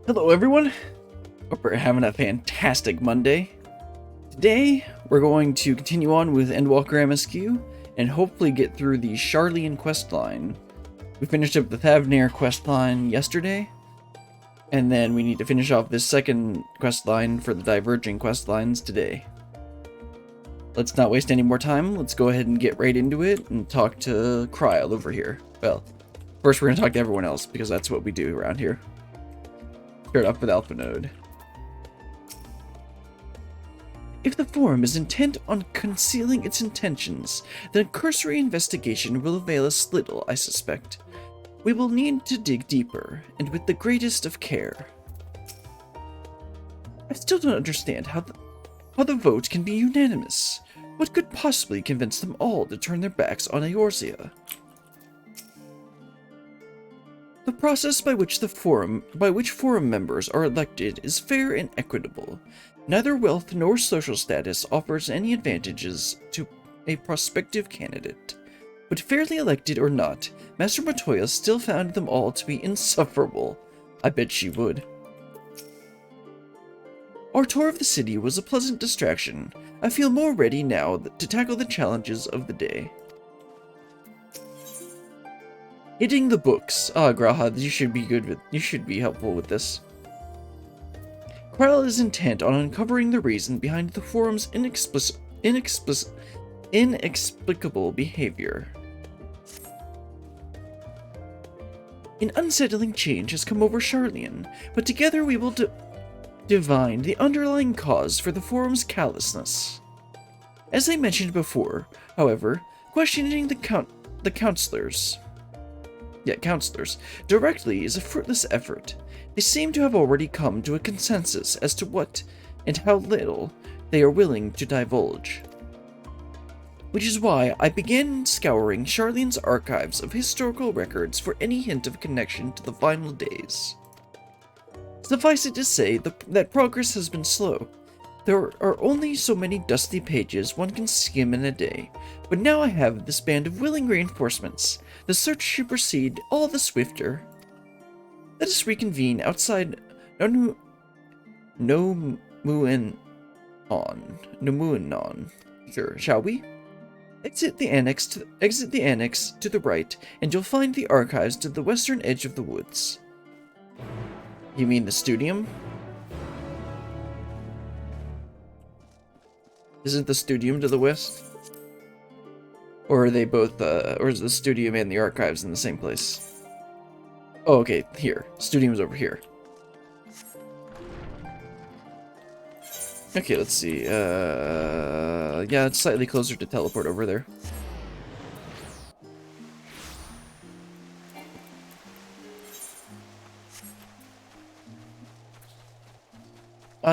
Hello everyone, hope you're having a fantastic Monday. Today, we're going to continue on with Endwalker MSQ, and hopefully get through the Sharlayan questline. We finished up the Thavnair questline yesterday, and then we need to finish off this second questline for the diverging questlines today. Let's not waste any more time, let's go ahead and get right into it and talk to Kryl over here. Well, first we're going to talk to everyone else, because that's what we do around here. Start off with Alpha Node. If the Forum is intent on concealing its intentions, then a cursory investigation will avail us little, I suspect. We will need to dig deeper, and with the greatest of care. I still don't understand how the vote can be unanimous. What could possibly convince them all to turn their backs on Eorzea? The process by which forum members are elected is fair and equitable. Neither wealth nor social status offers any advantages to a prospective candidate. But fairly elected or not, Master Matoya still found them all to be insufferable. I bet she would. Our tour of the city was a pleasant distraction. I feel more ready now to tackle the challenges of the day. Hitting the books. Ah, Graha, you should be helpful with this. Kryl is intent on uncovering the reason behind the Forum's inexplicable behavior. An unsettling change has come over Sharlayan, but together we will divine the underlying cause for the Forum's callousness. As I mentioned before, however, questioning the counselors directly is a fruitless effort. They seem to have already come to a consensus as to what and how little they are willing to divulge. Which is why I began scouring Sharlayan's archives of historical records for any hint of connection to the final days. Suffice it to say that progress has been slow. There are only so many dusty pages one can skim in a day, but now I have this band of willing reinforcements. The search should proceed all the swifter. Let us reconvene outside Nomuenon. Sure, shall we? Exit the annex to the right, and you'll find the archives to the western edge of the woods. You mean the studium? Isn't the studium to the west? Or are they both, or is the studium and the archives in the same place? Oh, okay, here. Studium's over here. Okay, let's see. Yeah, it's slightly closer to teleport over there.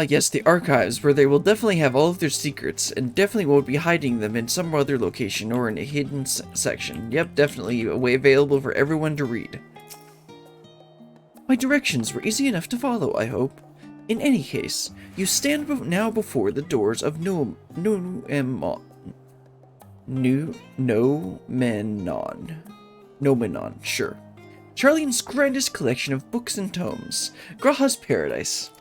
Yes, the archives, where they will definitely have all of their secrets, and definitely won't be hiding them in some other location or in a hidden section. Yep, definitely a way available for everyone to read. My directions were easy enough to follow, I hope. In any case, you stand now before the doors of Nomenon, sure. Sharlayan's grandest collection of books and tomes, Graha's Paradise.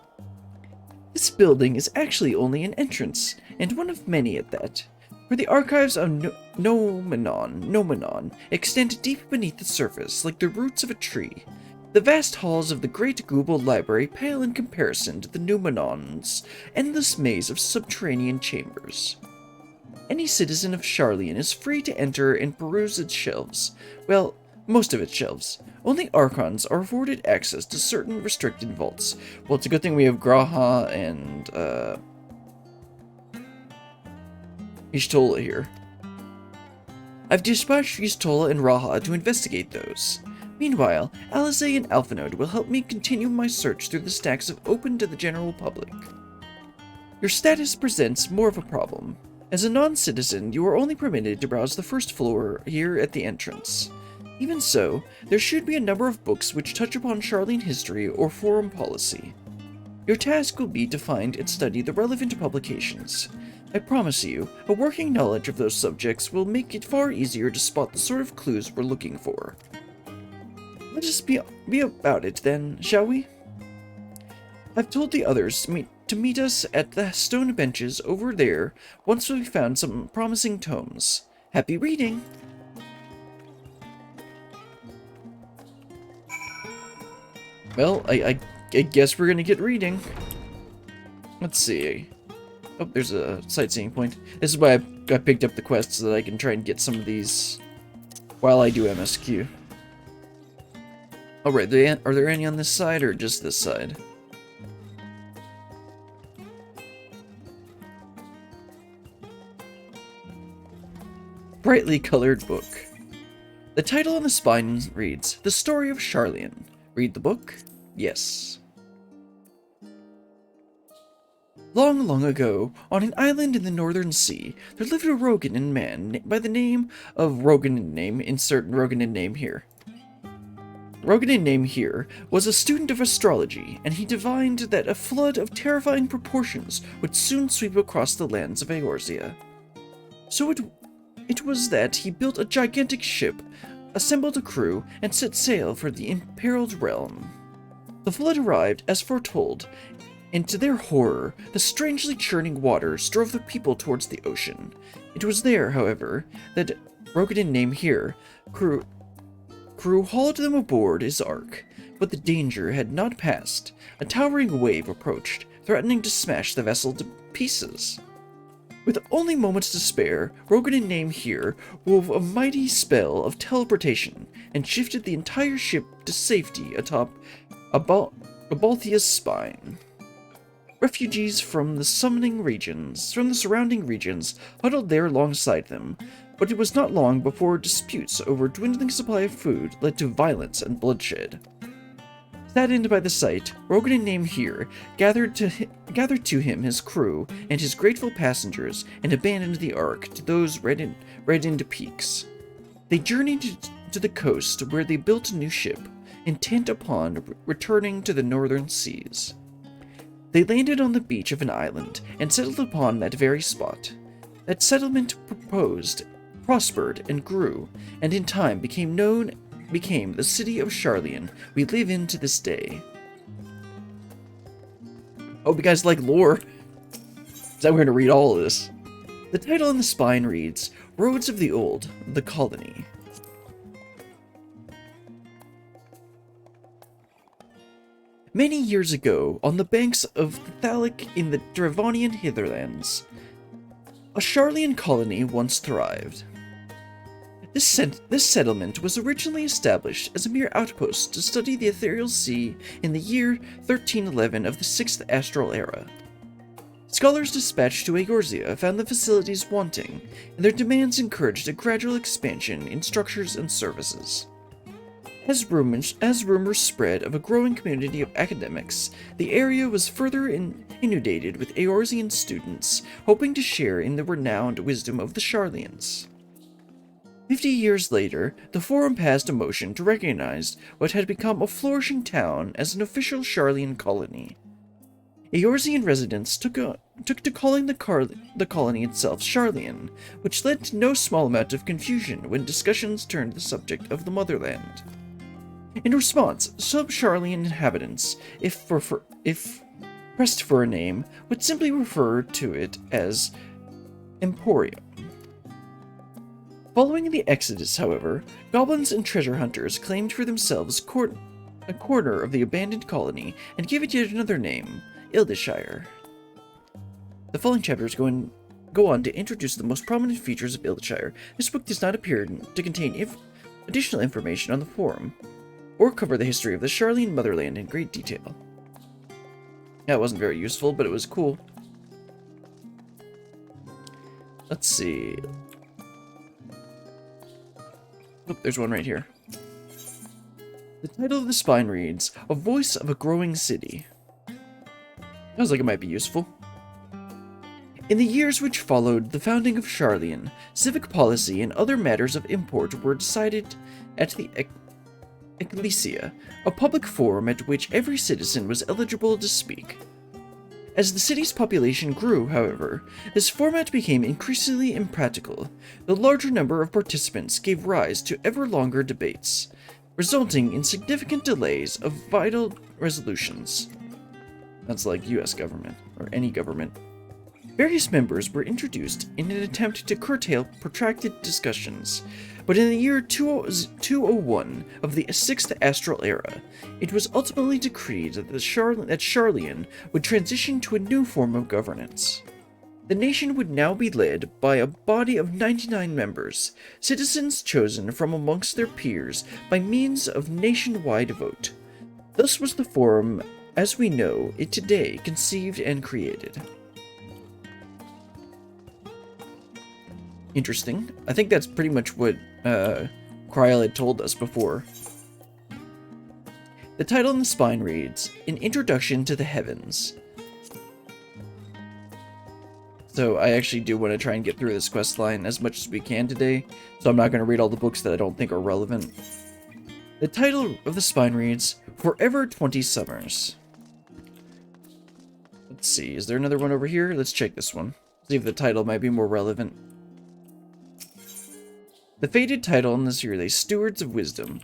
This building is actually only an entrance, and one of many at that, for the archives of Nomenon extend deep beneath the surface like the roots of a tree. The vast halls of the Great Google Library pale in comparison to the Numenon's endless maze of subterranean chambers. Any citizen of Sharlayan is free to enter and peruse its shelves. Well, most of its shelves. Only Archons are afforded access to certain restricted vaults. Well, it's a good thing we have Graha and, Y'shtola here. I've dispatched Y'shtola and Raha to investigate those. Meanwhile, Alizé and Alphanode will help me continue my search through the stacks of open to the general public. Your status presents more of a problem. As a non-citizen, you are only permitted to browse the first floor here at the entrance. Even so, there should be a number of books which touch upon Sharlayan history or foreign policy. Your task will be to find and study the relevant publications. I promise you, a working knowledge of those subjects will make it far easier to spot the sort of clues we're looking for. Let us be about it then, shall we? I've told the others to meet us at the stone benches over there once we've found some promising tomes. Happy reading! Well, I guess we're gonna get reading. Let's see. Oh, there's a sightseeing point. This is why I picked up the quest so that I can try and get some of these while I do MSQ. Alright, are there any on this side or just this side? Brightly colored book. The title on the spine reads, The Story of Sharlayan. Read the book? Yes. Long, long ago, on an island in the northern sea, there lived a Roganin man by the name of Roganin name, insert Roganin name here. Roganin name here was a student of astrology, and he divined that a flood of terrifying proportions would soon sweep across the lands of Eorzea. So it was that he built a gigantic ship, assembled a crew, and set sail for the imperiled realm. The flood arrived, as foretold, and to their horror, the strangely churning waters drove the people towards the ocean. It was there, however, that Roganin name here crew hauled them aboard his ark, but the danger had not passed. A towering wave approached, threatening to smash the vessel to pieces. With only moments to spare, Roganin name here wove a mighty spell of teleportation and shifted the entire ship to safety atop Abalthea's spine. Refugees from the surrounding regions huddled there alongside them, but it was not long before disputes over a dwindling supply of food led to violence and bloodshed. Saddened by the sight, Roganin name here gathered to him his crew and his grateful passengers and abandoned the ark to those reddened peaks. They journeyed to the coast where they built a new ship, intent upon returning to the northern seas. They landed on the beach of an island and settled upon that very spot. That settlement prospered and grew, and in time became the city of Sharlayan we live in to this day. Hope you guys like lore. So we're going to read all of this. The title on the spine reads, Roads of the Old, the Colony. Many years ago, on the banks of the Thalic in the Dravonian Hitherlands, a Sharlayan colony once thrived. This settlement was originally established as a mere outpost to study the ethereal sea in the year 1311 of the 6th Astral Era. Scholars dispatched to Eorzea found the facilities wanting, and their demands encouraged a gradual expansion in structures and services. As rumors spread of a growing community of academics, the area was further inundated with Eorzean students hoping to share in the renowned wisdom of the Sharlayans. 50 years later, the Forum passed a motion to recognize what had become a flourishing town as an official Sharlayan colony. Eorzean residents took to calling the colony itself Sharlayan, which led to no small amount of confusion when discussions turned the subject of the motherland. In response, sub-Sharlayan inhabitants, if pressed for a name, would simply refer to it as Emporium. Following the Exodus, however, goblins and treasure hunters claimed for themselves a corner of the abandoned colony and gave it yet another name, Ildishire. The following chapters go on to introduce the most prominent features of Ildishire. This book does not appear to contain additional information on the Forum, or cover the history of the Sharlayan motherland in great detail. That wasn't very useful, but it was cool. Let's see. Oh, there's one right here. The title of the spine reads, A Voice of a Growing City. Sounds like it might be useful. In the years which followed the founding of Sharlayan, civic policy and other matters of import were decided at the Ecclesia, a public forum at which every citizen was eligible to speak. As the city's population grew, however, this format became increasingly impractical. The larger number of participants gave rise to ever longer debates, resulting in significant delays of vital resolutions. That's like US government, or any government. Various members were introduced in an attempt to curtail protracted discussions, but in the year 201 of the 6th Astral Era, it was ultimately decreed that Sharlayan would transition to a new form of governance. The nation would now be led by a body of 99 members, citizens chosen from amongst their peers by means of nationwide vote. Thus was the Forum, as we know it today, conceived and created. Interesting. I think that's pretty much what Kryl had told us before. The title in the spine reads, An Introduction to the Heavens. So I actually do want to try and get through this quest line as much as we can today, so I'm not going to read all the books that I don't think are relevant. The title of the spine reads, Forever 20 Summers. Let's see, is there another one over here? Let's check this one. See if the title might be more relevant. The faded title in this series is Stewards of Wisdom.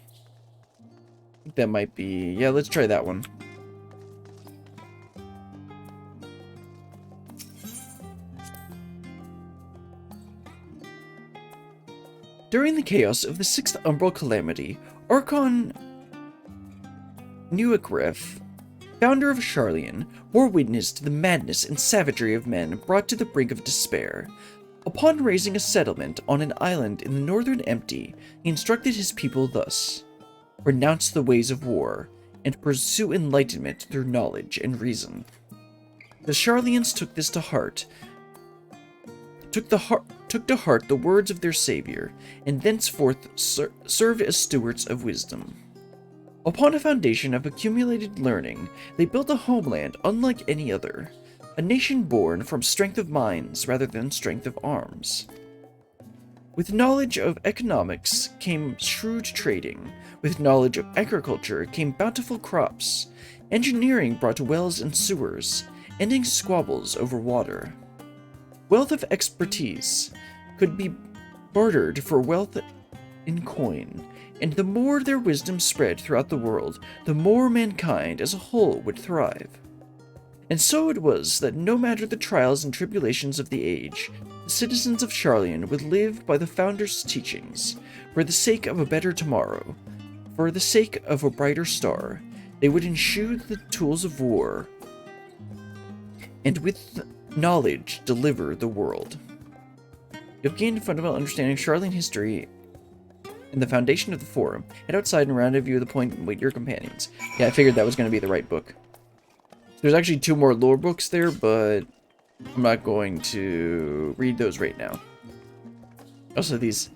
I think that might be... yeah, let's try that one. During the chaos of the 6th Umbral Calamity, Archon Nuikref, founder of Sharlayan, bore witness to the madness and savagery of men brought to the brink of despair. Upon raising a settlement on an island in the northern Empty, he instructed his people thus: Renounce the ways of war, and pursue enlightenment through knowledge and reason. The Sharlayans took this to heart, took to heart the words of their savior, and thenceforth served as stewards of wisdom. Upon a foundation of accumulated learning, they built a homeland unlike any other, a nation born from strength of minds rather than strength of arms. With knowledge of economics came shrewd trading. With knowledge of agriculture came bountiful crops. Engineering brought wells and sewers, ending squabbles over water. Wealth of expertise could be bartered for wealth in coin, and the more their wisdom spread throughout the world, the more mankind as a whole would thrive. And so it was that no matter the trials and tribulations of the age, the citizens of Sharlayan would live by the Founder's teachings. For the sake of a better tomorrow, for the sake of a brighter star, they would eschew the tools of war, and with knowledge deliver the world. You've gained a fundamental understanding of Sharlayan history in the foundation of the forum. Head outside and rendezvous the point and wait your companions. Yeah, I figured that was going to be the right book. There's actually 2 more lore books there, but I'm not going to read those right now. Also, these,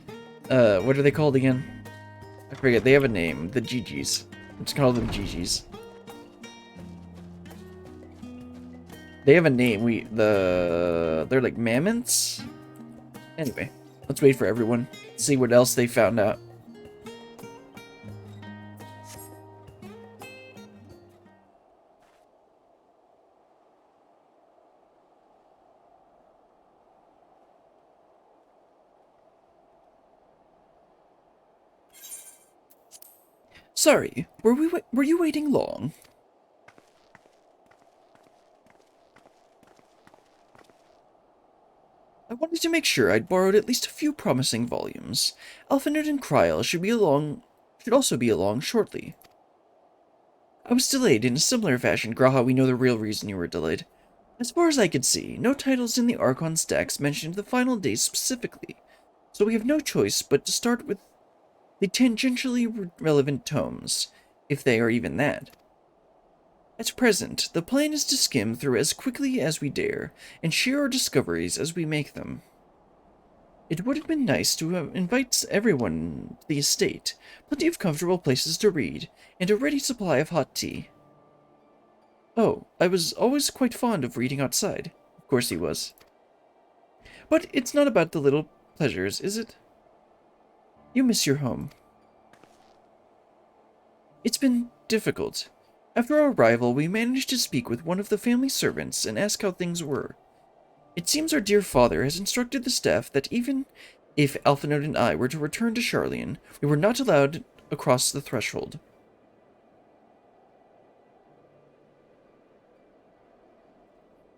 what are they called again? I forget, they have a name. The GGs. Let's call them GGs. They have a name. They're like mammoths? Anyway, let's wait for everyone. See what else they found out. Sorry, were you waiting long? I wanted to make sure I'd borrowed at least a few promising volumes. Alphanut and Kryl should also be along shortly. I was delayed in a similar fashion. Graha, we know the real reason you were delayed. As far as I could see, no titles in the Archon stacks mentioned the final days specifically, so we have no choice but to start with the tangentially relevant tomes, if they are even that. At present, the plan is to skim through as quickly as we dare, and share our discoveries as we make them. It would have been nice to invite everyone to the estate, plenty of comfortable places to read, and a ready supply of hot tea. Oh, I was always quite fond of reading outside. Of course he was. But it's not about the little pleasures, is it? You miss your home. It's been difficult. After our arrival, we managed to speak with one of the family servants and ask how things were. It seems our dear father has instructed the staff that even if Alphanut and I were to return to Sharlayan, we were not allowed across the threshold.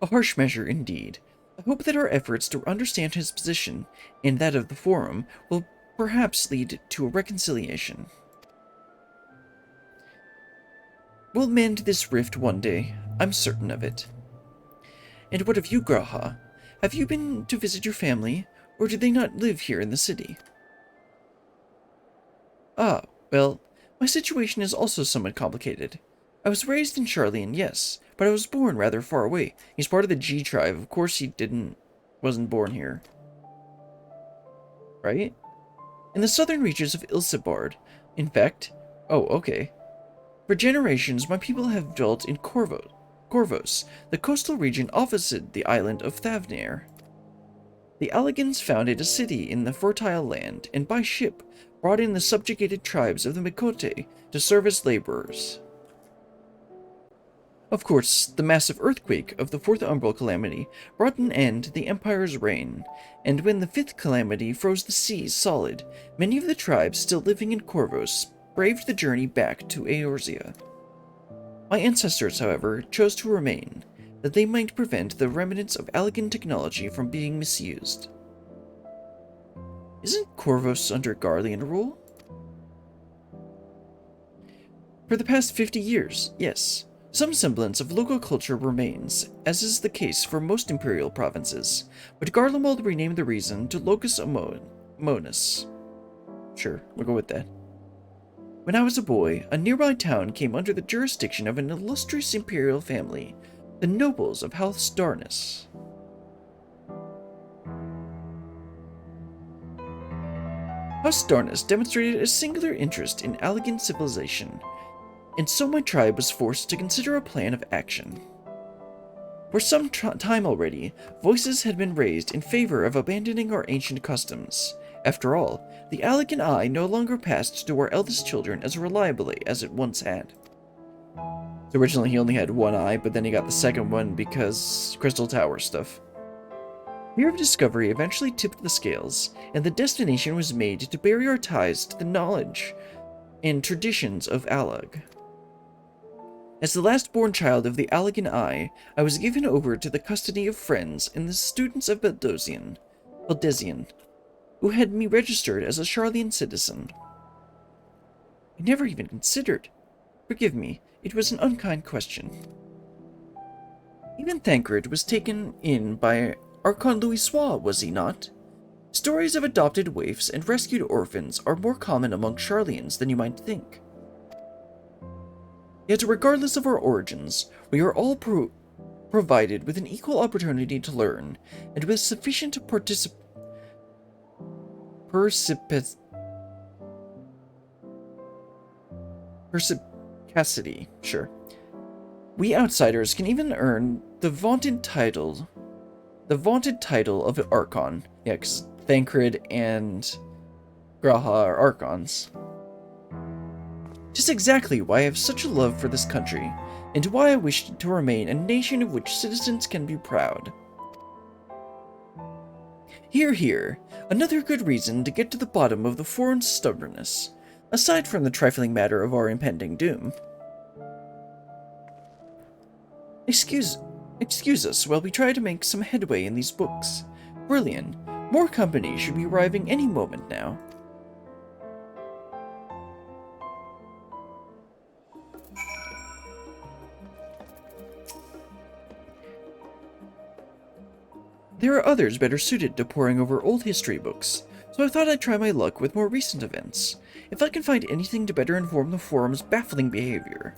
A harsh measure indeed. I hope that our efforts to understand his position, and that of the Forum, will perhaps lead to a reconciliation. We'll mend this rift one day, I'm certain of it. And what of you, Graha? Have you been to visit your family, or do they not live here in the city? Ah, well, my situation is also somewhat complicated. I was raised in Sharlayan, yes, but I was born rather far away. He's part of the G tribe. Of course he wasn't born here. Right? In the southern reaches of Ilsebard. In fact, oh, okay. For generations, my people have dwelt in Corvos, the coastal region opposite the island of Thavnair. The Alligans founded a city in the fertile land, and by ship brought in the subjugated tribes of the Mikote to serve as laborers. Of course, the massive earthquake of the Fourth Umbral Calamity brought an end to the Empire's reign, and when the Fifth Calamity froze the seas solid, many of the tribes still living in Corvos braved the journey back to Eorzea. My ancestors, however, chose to remain, that they might prevent the remnants of Allagan technology from being misused. Isn't Corvos under Garlean rule? For the past 50 years, yes. Some semblance of local culture remains, as is the case for most imperial provinces, but Garlemald renamed the region to Locus Amonis. Sure, we'll go with that. When I was a boy, a nearby town came under the jurisdiction of an illustrious imperial family, the nobles of House Darnus. House Darnus demonstrated a singular interest in Allagan civilization, and so my tribe was forced to consider a plan of action. For some time already, voices had been raised in favor of abandoning our ancient customs. After all, the Allagan eye no longer passed to our eldest children as reliably as it once had. So originally he only had one eye, but then he got the second one because Crystal Tower stuff. Fear of discovery eventually tipped the scales, and the destination was made to bury our ties to the knowledge and traditions of Allag. As the last-born child of the Allagan Eye, I was given over to the custody of friends and the students of Baldesion, who had me registered as a Sharlayan citizen. I never even considered. Forgive me, it was an unkind question. Even Thancred was taken in by Archon Louis Sois, was he not? Stories of adopted waifs and rescued orphans are more common among Sharlayans than you might think. Yet regardless of our origins, we are all provided with an equal opportunity to learn, and with sufficient perspicacity, sure. We outsiders can even earn the vaunted title of Archon. Yeah, because Thancred and Graha are Archons. Just exactly why I have such a love for this country, and why I wish to remain a nation of which citizens can be proud. Hear, hear. Another good reason to get to the bottom of the foreign stubbornness, aside from the trifling matter of our impending doom. Excuse us while we try to make some headway in these books. Brilliant. More company should be arriving any moment now. There are others better suited to poring over old history books, so I thought I'd try my luck with more recent events, if I can find anything to better inform the forum's baffling behavior.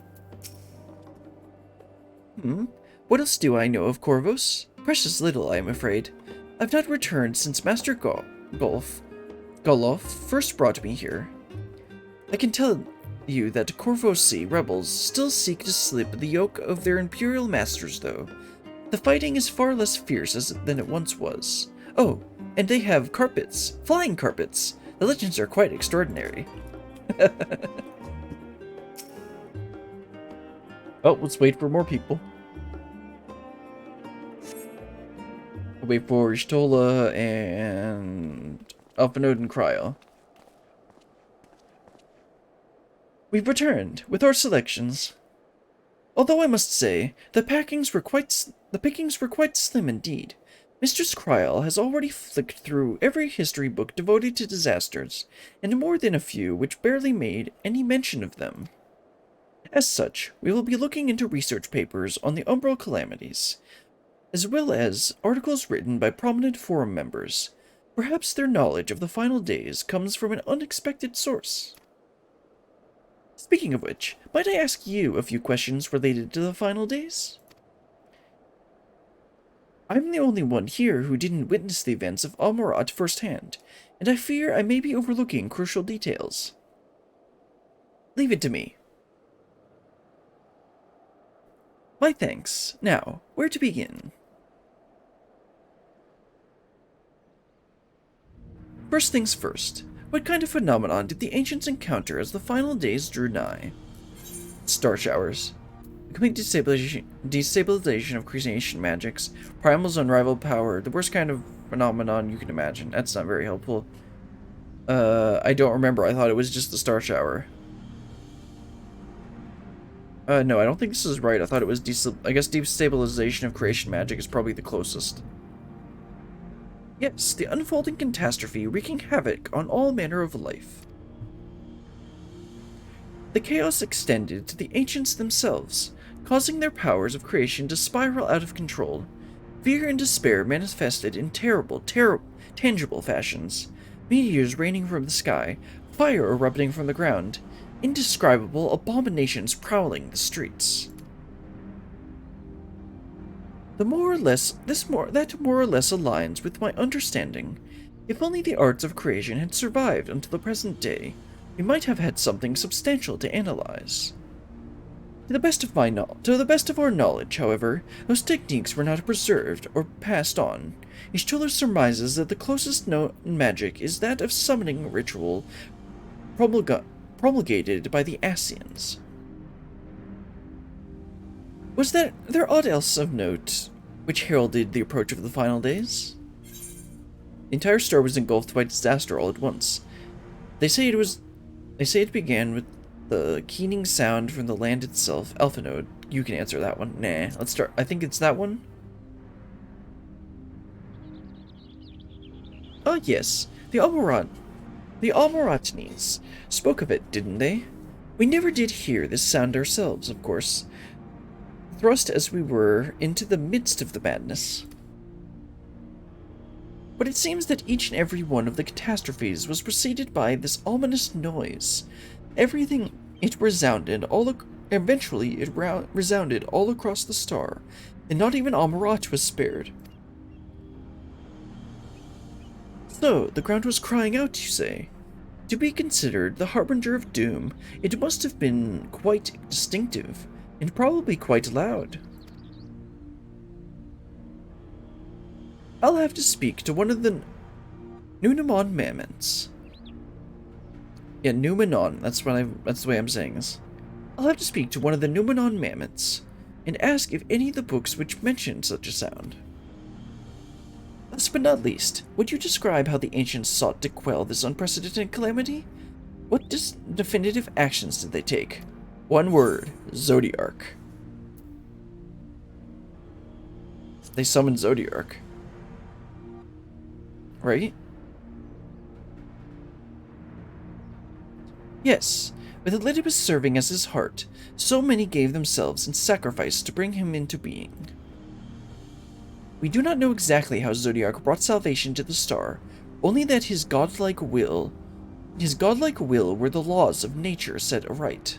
What else do I know of Corvus? Precious little, I am afraid. I've not returned since Master Goloff first brought me here. I can tell you that Corvosi rebels still seek to slip the yoke of their imperial masters, though. The fighting is far less fierce than it once was. Oh, and they have carpets. Flying carpets. The legends are quite extraordinary. Oh, let's wait for more people. Wait for Stola and Alphanode and Cryo. We've returned with our selections. Although I must say, the pickings were quite slim indeed. Mistress Kryl has already flicked through every history book devoted to disasters, and more than a few which barely made any mention of them. As such, we will be looking into research papers on the Umbral calamities, as well as articles written by prominent forum members. Perhaps their knowledge of the final days comes from an unexpected source. Speaking of which, might I ask you a few questions related to the final days? I'm the only one here who didn't witness the events of Almorat firsthand, and I fear I may be overlooking crucial details. Leave it to me. My thanks. Now, where to begin? First things first. What kind of phenomenon did the ancients encounter as the final days drew nigh? Star showers. The complete destabilization of creation magics. Primal's unrivaled power. The worst kind of phenomenon you can imagine. That's not very helpful. I don't remember. I thought it was just the star shower. No, I don't think this is right. I thought it was I guess destabilization of creation magic is probably the closest. Yes, the unfolding catastrophe wreaking havoc on all manner of life. The chaos extended to the ancients themselves, causing their powers of creation to spiral out of control. Fear and despair manifested in terrible, tangible fashions. Meteors raining from the sky, fire erupting from the ground, indescribable abominations prowling the streets. That more or less aligns with my understanding. If only the arts of creation had survived until the present day, we might have had something substantial to analyze. To the best of our knowledge, however, those techniques were not preserved or passed on. Ishtola surmises that the closest known magic is that of summoning ritual promulgated by the Asians. Was there aught else of note which heralded the approach of the final days? The entire star was engulfed by disaster all at once. They say it began with the keening sound from the land itself. Alphanode, you can answer that one. Nah, let's start. I think it's that one. Oh yes, the Almoratnes spoke of it, didn't they? We never did hear this sound ourselves, of course, thrust as we were into the midst of the madness. But it seems that each and every one of the catastrophes was preceded by this ominous noise. Everything it resounded all eventually it resounded all across the star, and not even Amarat was spared. So, the ground was crying out, you say? To be considered the harbinger of doom, it must have been quite distinctive, and probably quite loud. I'll have to speak to one of the Nunaman mammoths. Yeah, Numenon, that's the way I'm saying this. I'll have to speak to one of the Numenon mammoths, and ask if any of the books which mention such a sound. Last but not least, would you describe how the ancients sought to quell this unprecedented calamity? What definitive actions did they take? One word, Zodiarch. They summoned Zodiarch. Right? Yes, with Elidibus serving as his heart, so many gave themselves in sacrifice to bring him into being. We do not know exactly how Zodiarch brought salvation to the star, only that his godlike will were the laws of nature set aright.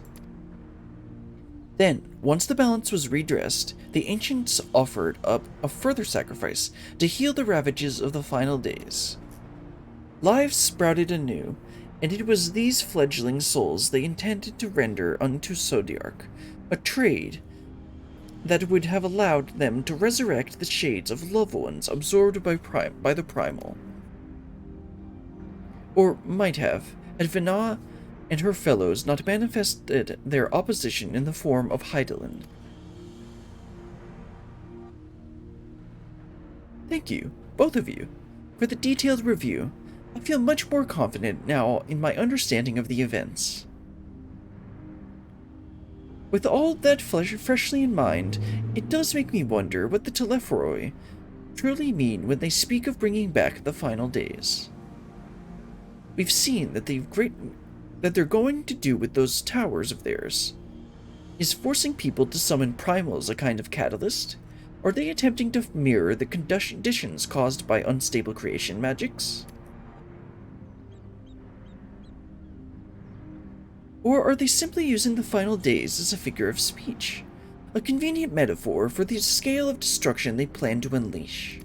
Then, once the balance was redressed, the ancients offered up a further sacrifice to heal the ravages of the final days. Lives sprouted anew, and it was these fledgling souls they intended to render unto Zodiarch, a trade that would have allowed them to resurrect the shades of loved ones absorbed by the primal. Or might have, had Vina and her fellows not manifested their opposition in the form of Heidelin. Thank you, both of you, for the detailed review. I feel much more confident now in my understanding of the events. With all that freshly in mind, it does make me wonder what the Telephoroi truly mean when they speak of bringing back the final days. We've seen that they're going to do with those towers of theirs. Is forcing people to summon primals a kind of catalyst? Are they attempting to mirror the conditions caused by unstable creation magics? Or are they simply using the final days as a figure of speech? A convenient metaphor for the scale of destruction they plan to unleash.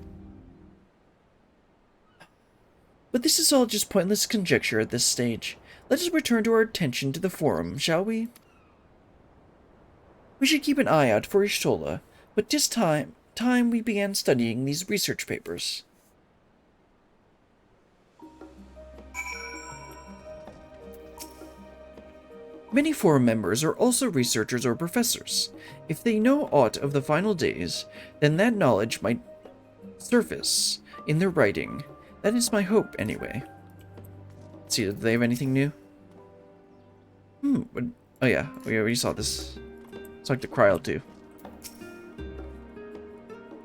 But this is all just pointless conjecture at this stage. Let us return to our attention to the forum, shall we? We should keep an eye out for Ishtola, but 'tis time we began studying these research papers. Many forum members are also researchers or professors. If they know aught of the final days, then that knowledge might surface in their writing. That is my hope, anyway. Let's see, do they have anything new? Oh yeah, we already saw this. Let's talk to Kryl too.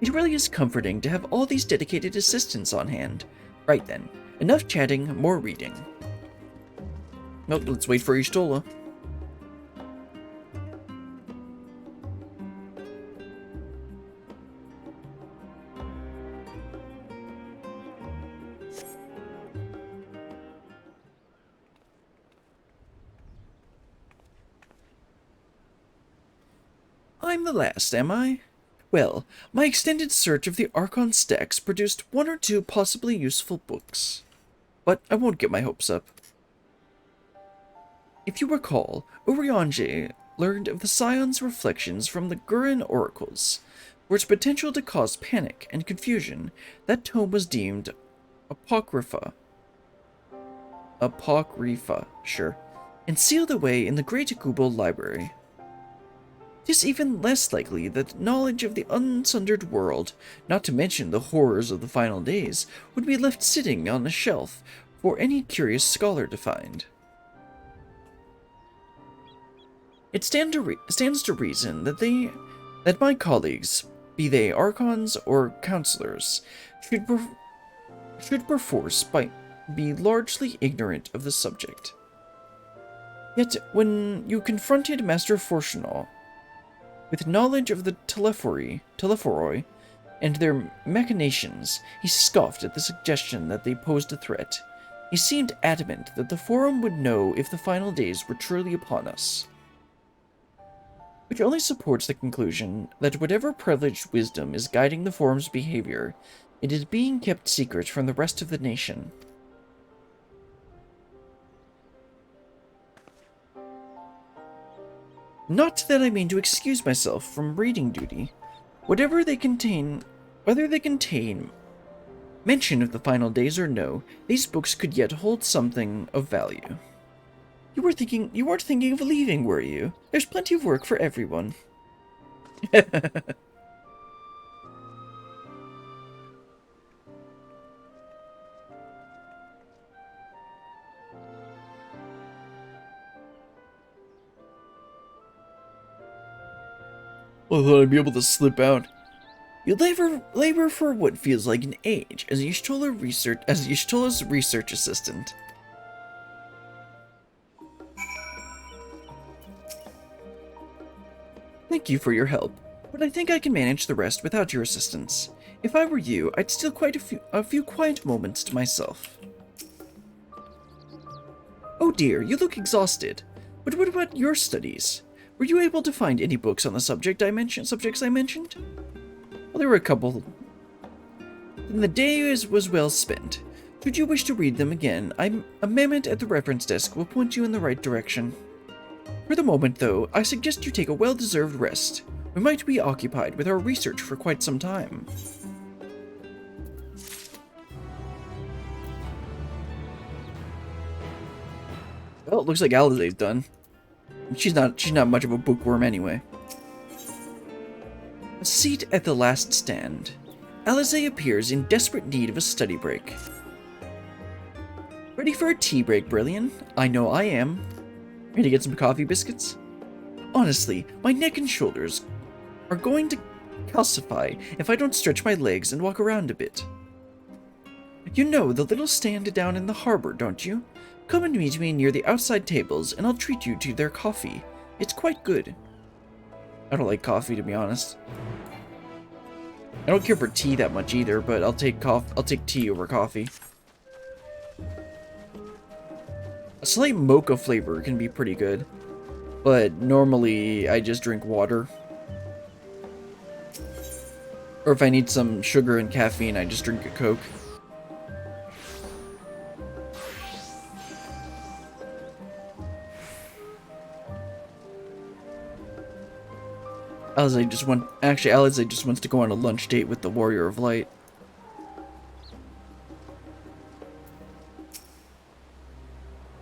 It really is comforting to have all these dedicated assistants on hand. Right then, enough chatting, more reading. Nope, let's wait for Ishtola. I'm the last, am I? Well, my extended search of the Archon stacks produced one or two possibly useful books. But I won't get my hopes up. If you recall, Urianger learned of the Scion's reflections from the Gurin oracles. For its potential to cause panic and confusion, that tome was deemed Apocrypha. Sure. And sealed away in the Great Gubal Library. 'Tis even less likely that knowledge of the unsundered world, not to mention the horrors of the final days, would be left sitting on a shelf for any curious scholar to find. It stands to reason that my colleagues, be they archons or counselors, should perforce be largely ignorant of the subject. Yet when you confronted Master Fortunal with knowledge of the Telephoroi, and their machinations, he scoffed at the suggestion that they posed a threat. He seemed adamant that the Forum would know if the final days were truly upon us. Which only supports the conclusion that whatever privileged wisdom is guiding the Forum's behavior, it is being kept secret from the rest of the nation. Not that I mean to excuse myself from reading duty. Whether they contain mention of the final days or no, these books could yet hold something of value. You weren't thinking of leaving, were you? There's plenty of work for everyone. I thought I'd be able to slip out. You labor for what feels like an age as Y'shtola's research assistant. Thank you for your help, but I think I can manage the rest without your assistance. If I were you, I'd steal quite a few quiet moments to myself. Oh dear, you look exhausted. But what about your studies? Were you able to find any books on the subjects I mentioned? Well, there were a couple. Then the day was well spent. Should you wish to read them again, a memo at the reference desk will point you in the right direction. For the moment, though, I suggest you take a well-deserved rest. We might be occupied with our research for quite some time. Well, it looks like Alizé's done. She's not much of a bookworm anyway. A seat at the last stand. Alizé appears in desperate need of a study break. Ready for a tea break, Brilliant? I know I am. Ready to get some coffee biscuits? Honestly, my neck and shoulders are going to calcify if I don't stretch my legs and walk around a bit. You know the little stand down in the harbor, don't you? Come and meet me near the outside tables, and I'll treat you to their coffee. It's quite good. I don't like coffee, to be honest. I don't care for tea that much either, but I'll take tea over coffee. A slight mocha flavor can be pretty good, but normally I just drink water. Or if I need some sugar and caffeine, I just drink a Coke. Alizé just wants to go on a lunch date with the Warrior of Light.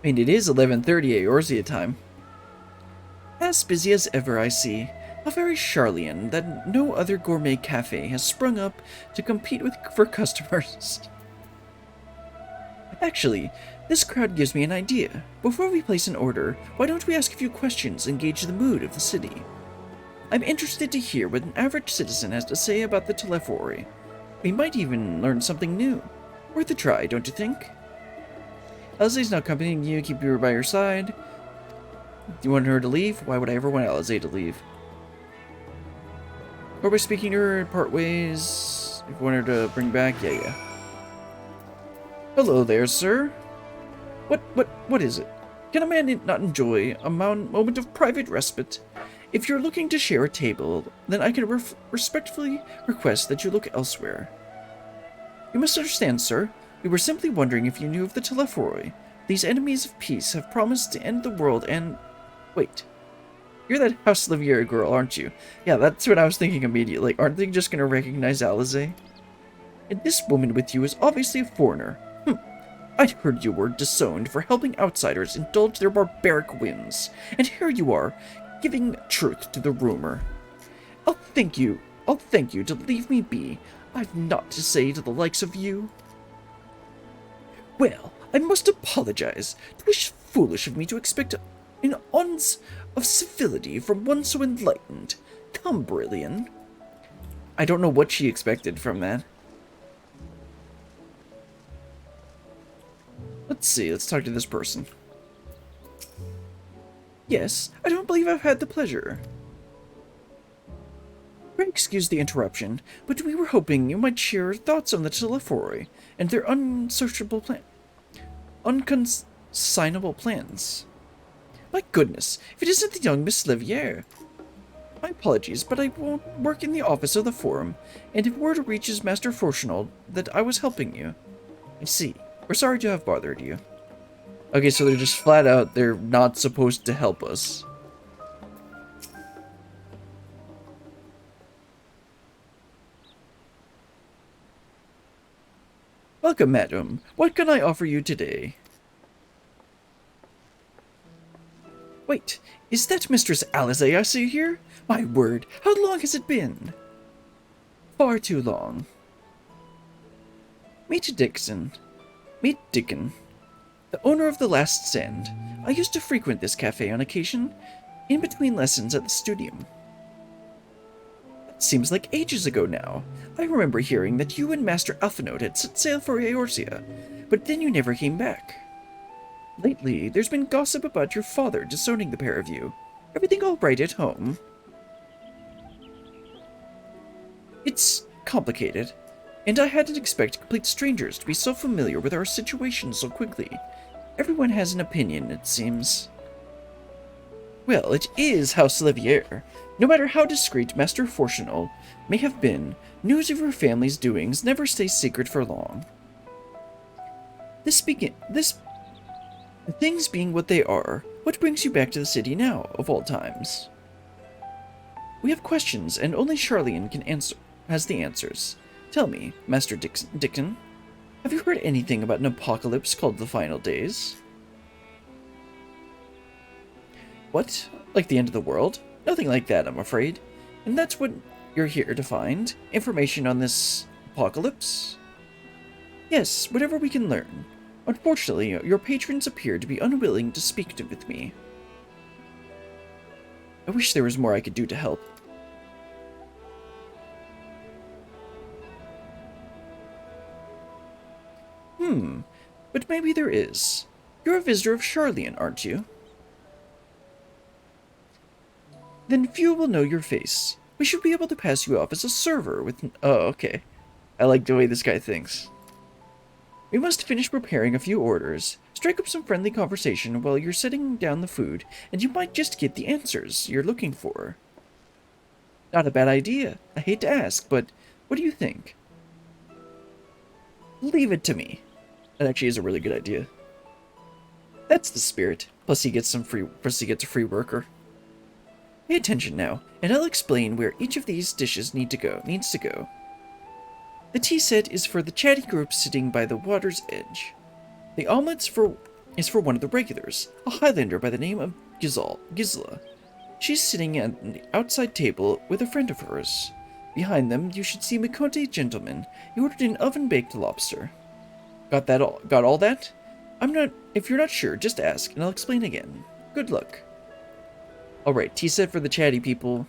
I mean, it is 11:30 at Eorzea time. As busy as ever, I see. How very Sharlayan that no other gourmet cafe has sprung up to compete for customers. Actually, this crowd gives me an idea. Before we place an order, why don't we ask a few questions and gauge the mood of the city? I'm interested to hear what an average citizen has to say about the Telephori. We might even learn something new. Worth a try, don't you think? Alizé's not accompanying you, keep her by your side. Do you want her to leave? Why would I ever want Alizé to leave? Or by speaking to her and part ways, if you want her to bring back, yeah. Hello there, sir. What is it? Can a man not enjoy a moment of private respite? If you're looking to share a table, then I can respectfully request that you look elsewhere. You must understand, sir. We were simply wondering if you knew of the Telephori. These enemies of peace have promised to end the world and... Wait. You're that House Livier girl, aren't you? Yeah, that's what I was thinking immediately. Aren't they just gonna recognize Alizé? And this woman with you is obviously a foreigner. I'd heard you were disowned for helping outsiders indulge their barbaric whims. And here you are, giving truth to the rumor. I'll thank you to leave me be. I've naught to say to the likes of you. Well, I must apologize. 'Twas foolish of me to expect an ounce of civility from one so enlightened. Come, Brilliant. I don't know what she expected from that. Let's see, let's talk to this person. Yes, I don't believe I've had the pleasure. Pray excuse the interruption, but we were hoping you might share your thoughts on the Telephoroi and their unconsignable plans. My goodness, if it isn't the young Miss Liviere! My apologies, but I won't work in the office of the Forum, and if word reaches Master Fortunal that I was helping you. I see. We're sorry to have bothered you. Okay, so they're just flat out, they're not supposed to help us. Welcome, madam. What can I offer you today? Wait, is that Mistress Alize I see here? My word, how long has it been? Far too long. Meet Dickon, the owner of the Last Stand. I used to frequent this cafe on occasion, in between lessons at the studio. That seems like ages ago now. I remember hearing that you and Master Alphinote had set sail for Eorzea, but then you never came back. Lately, there's been gossip about your father disowning the pair of you. Everything all right at home? It's complicated, and I hadn't expected complete strangers to be so familiar with our situation so quickly. Everyone has an opinion, it seems. Well, it is House Liviere. No matter how discreet Master Fortunal may have been, news of your family's doings never stays secret for long. Things being what they are, what brings you back to the city now, of all times? We have questions, and only Sharlayan has the answers. Tell me, Master Dickon, have you heard anything about an apocalypse called the Final Days? What? Like the end of the world? Nothing like that, I'm afraid. And that's what you're here to find? Information on this apocalypse? Yes, whatever we can learn. Unfortunately, your patrons appear to be unwilling to speak with me. I wish there was more I could do to help. But maybe there is. You're a visitor of Sharlayan, aren't you? Then few will know your face. We should be able to pass you off as a server with... Oh, okay. I like the way this guy thinks. We must finish preparing a few orders, strike up some friendly conversation while you're setting down the food, and you might just get the answers you're looking for. Not a bad idea. I hate to ask, but what do you think? Leave it to me. That actually is a really good idea. That's the spirit. Plus he gets a free worker. Pay attention now, and I'll explain where each of these dishes needs to go. The tea set is for the chatty group sitting by the water's edge. The omelette is for one of the regulars, a Highlander by the name of Gisla. She's sitting at the outside table with a friend of hers. Behind them, you should see Mikonte gentleman. He ordered an oven-baked lobster. Got all that? If you're not sure, just ask, and I'll explain again. Good luck. Alright, tea set for the chatty people.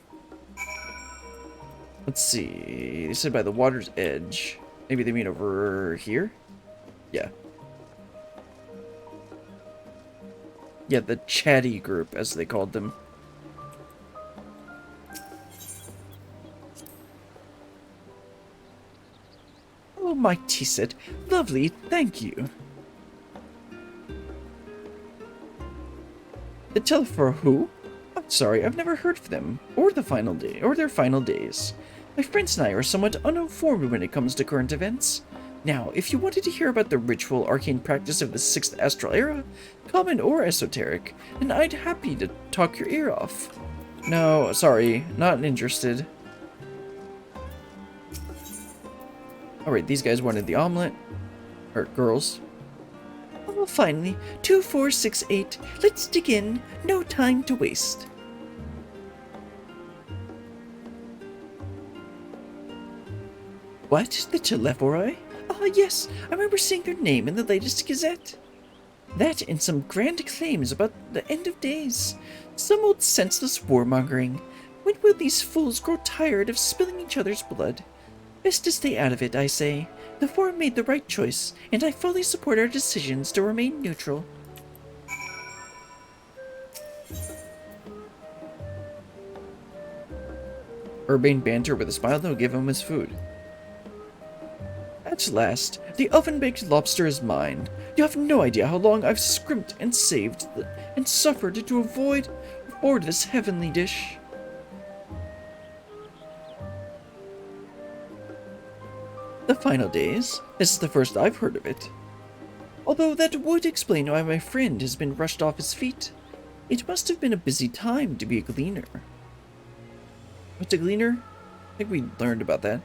Let's see. They said by the water's edge. Maybe they mean over here? Yeah. Yeah, the chatty group, as they called them. Oh, my tea set. Lovely, thank you. The Telephor who? I'm sorry, I've never heard of them, or their final days. My friends and I are somewhat uninformed when it comes to current events. Now, if you wanted to hear about the ritual arcane practice of the 6th Astral Era, common or esoteric, then I'd happy to talk your ear off. No, sorry, not interested. Alright, these guys wanted the omelet. Or girls. Oh, finally. 2468. Let's dig in. No time to waste. What? The Telephoroi? Ah, yes. I remember seeing their name in the latest Gazette. That and some grand claims about the end of days. Some old senseless warmongering. When will these fools grow tired of spilling each other's blood? Best to stay out of it, I say. The Forum made the right choice, and I fully support our decisions to remain neutral. urbane banter with a smile, they'll give him his food. At last, the oven-baked lobster is mine. You have no idea how long I've scrimped and saved and suffered to afford this heavenly dish. The final days. This is the first I've heard of it. Although that would explain why my friend has been rushed off his feet. It must have been a busy time to be a gleaner. What's a gleaner? I think we learned about that.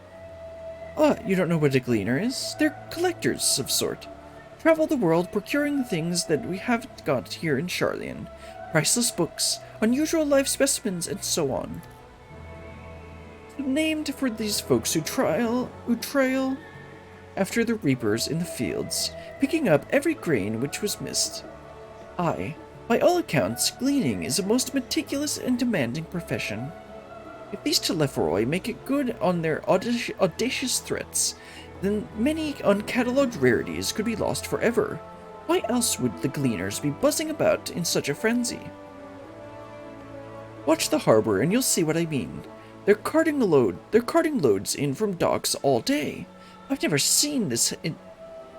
Ah, you don't know what a gleaner is? They're collectors of sort. Travel the world procuring things that we haven't got here in Sharlayan. Priceless books, unusual life specimens, and so on. Named for these folks who trail after the reapers in the fields, picking up every grain which was missed. Aye, by all accounts, gleaning is a most meticulous and demanding profession. If these Telephoroi make it good on their audacious threats, then many uncatalogued rarities could be lost forever. Why else would the gleaners be buzzing about in such a frenzy? Watch the harbor and you'll see what I mean. They're carting loads in from docks all day. I've never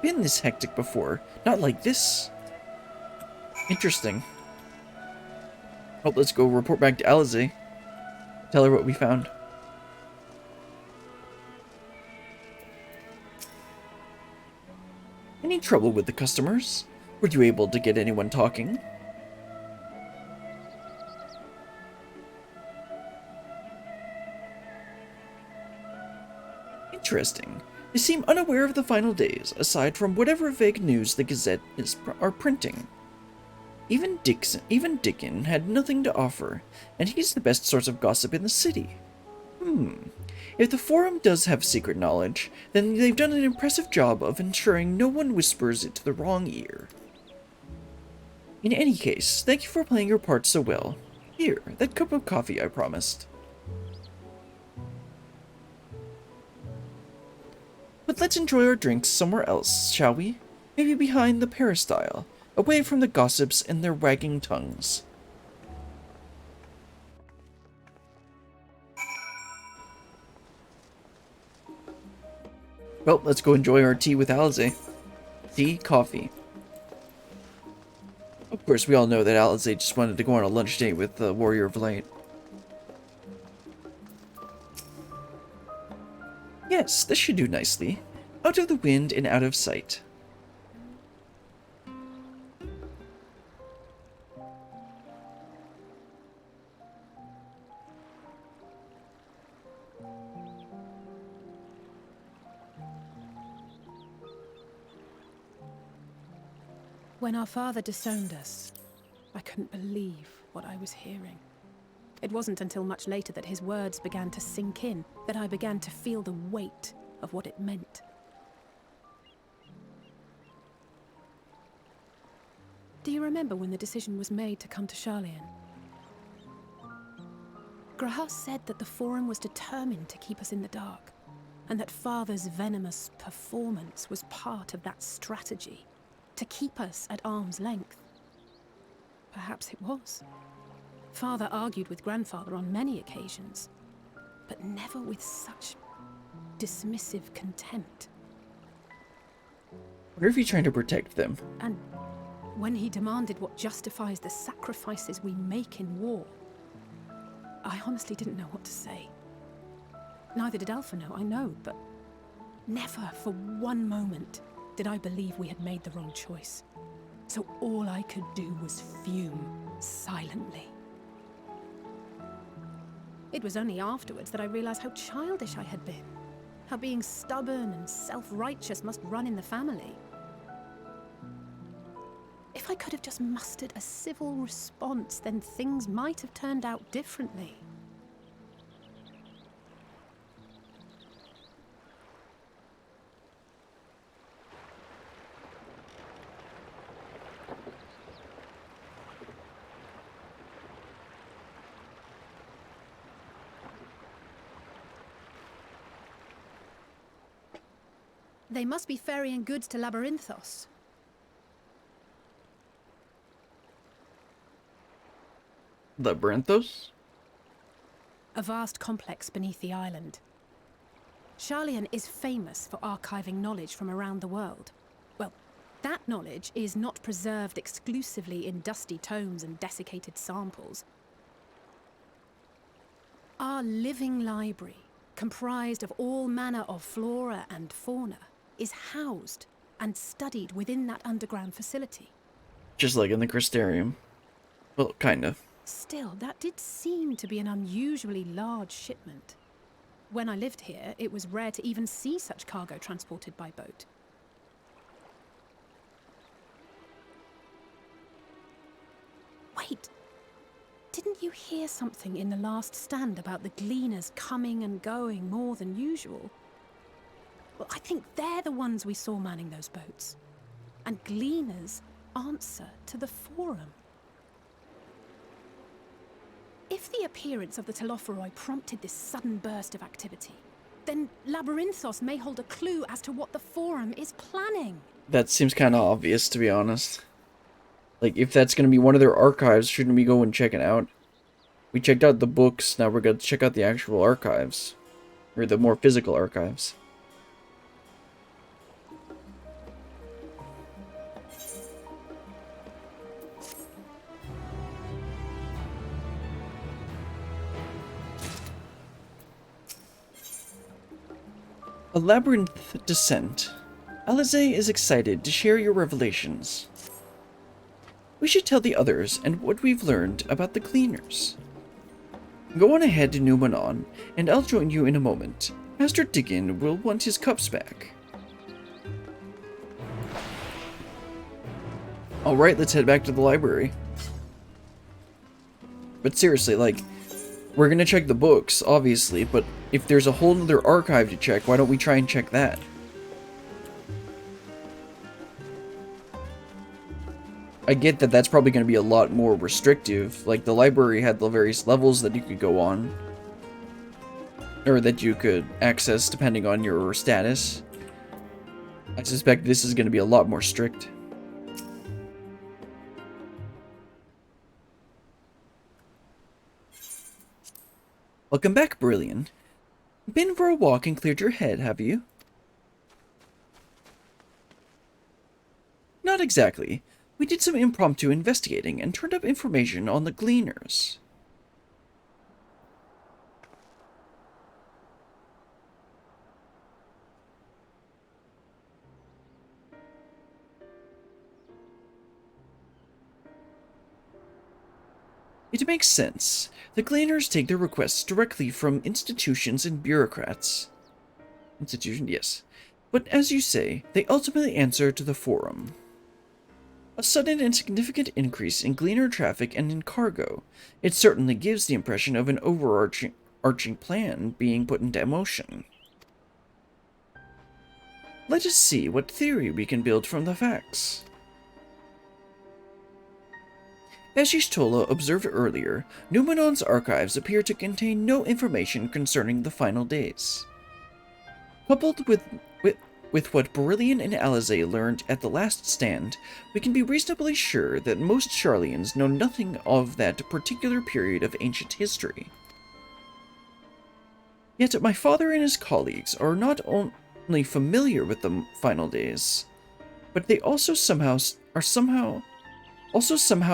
been this hectic before. Not like this. Interesting. Oh, let's go report back to Alizé. Tell her what we found. Any trouble with the customers? Were you able to get anyone talking? Interesting. They seem unaware of the final days, aside from whatever vague news the Gazette are printing. Even Dickon had nothing to offer, and he's the best source of gossip in the city. If the Forum does have secret knowledge, then they've done an impressive job of ensuring no one whispers it to the wrong ear. In any case, thank you for playing your part so well. Here, that cup of coffee I promised. But let's enjoy our drinks somewhere else, shall we? Maybe behind the peristyle, away from the gossips and their wagging tongues. Well, let's go enjoy our tea with Alizé. Tea, coffee. Of course, we all know that Alizé just wanted to go on a lunch date with the Warrior of Light. Yes, this should do nicely. Out of the wind and out of sight. When our father disowned us, I couldn't believe what I was hearing. It wasn't until much later that his words began to sink in, that I began to feel the weight of what it meant. Do you remember when the decision was made to come to Sharlayan? Graham said that the Forum was determined to keep us in the dark, and that Father's venomous performance was part of that strategy, to keep us at arm's length. Perhaps it was. Father argued with Grandfather on many occasions, but never with such dismissive contempt. What if he's trying to protect them? And when he demanded what justifies the sacrifices we make in war, I honestly didn't know what to say. Neither did Alpha know, I know, but never for one moment did I believe we had made the wrong choice. So all I could do was fume silently. It was only afterwards that I realized how childish I had been. How being stubborn and self-righteous must run in the family. If I could have just mustered a civil response, then things might have turned out differently. They must be ferrying goods to Labyrinthos. Labyrinthos? a vast complex beneath the island. Sharlayan is famous for archiving knowledge from around the world. Well, that knowledge is not preserved exclusively in dusty tomes and desiccated samples. Our living library, comprised of all manner of flora and fauna, is housed and studied within that underground facility. Just like in the Crystarium. Well, kind of. Still, that did seem to be an unusually large shipment. When I lived here, it was rare to even see such cargo transported by boat. Wait! Didn't you hear something in the last stand about the gleaners coming and going more than usual? Well, I think they're the ones we saw manning those boats. And gleaners answer to the Forum. If the appearance of the Telophoroi prompted this sudden burst of activity, then Labyrinthos may hold a clue as to what the Forum is planning. That seems kind of obvious, to be honest. Like, if that's going to be one of their archives, shouldn't we go and check it out? We checked out the books, now we're going to check out the actual archives. Or the more physical archives. A labyrinth descent. Alize is excited to share your revelations. We should tell the others and what we've learned about the Gleaners. Go on ahead to Numenon, and I'll join you in a moment. Master Dickon will want his cups back. Alright, let's head back to the library. But seriously, like, we're gonna check the books, obviously, but if there's a whole other archive to check, why don't we try and check that? I get that that's probably going to be a lot more restrictive. Like, the library had the various levels that you could go on. Or that you could access depending on your status. I suspect this is going to be a lot more strict. Welcome back, Brilliant. Been for a walk and cleared your head, have you? Not exactly. We did some impromptu investigating and turned up information on the Gleaners. It makes sense. The Gleaners take their requests directly from institutions and bureaucrats. Institution, yes. But as you say, they ultimately answer to the Forum. A sudden and significant increase in Gleaner traffic and in cargo. It certainly gives the impression of an overarching plan being put into motion. Let us see what theory we can build from the facts. As Y'shtola observed earlier, Numenon's archives appear to contain no information concerning the final days. Coupled with what Brilliant and Alize learned at the last stand, we can be reasonably sure that most Sharlayans know nothing of that particular period of ancient history. Yet my father and his colleagues are not only familiar with the final days, but they also somehow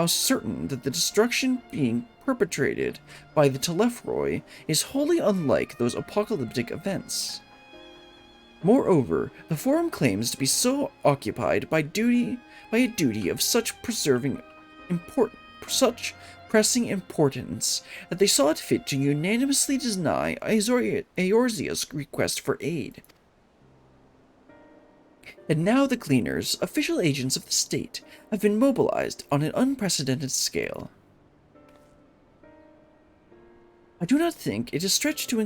certain that the destruction being perpetrated by the Telophoroi is wholly unlike those apocalyptic events. Moreover, the Forum claims to be so occupied by a duty of such pressing importance that they saw it fit to unanimously deny Eorzea's request for aid. And now the Gleaners, official agents of the state, have been mobilized on an unprecedented scale. I do not think it is stretched to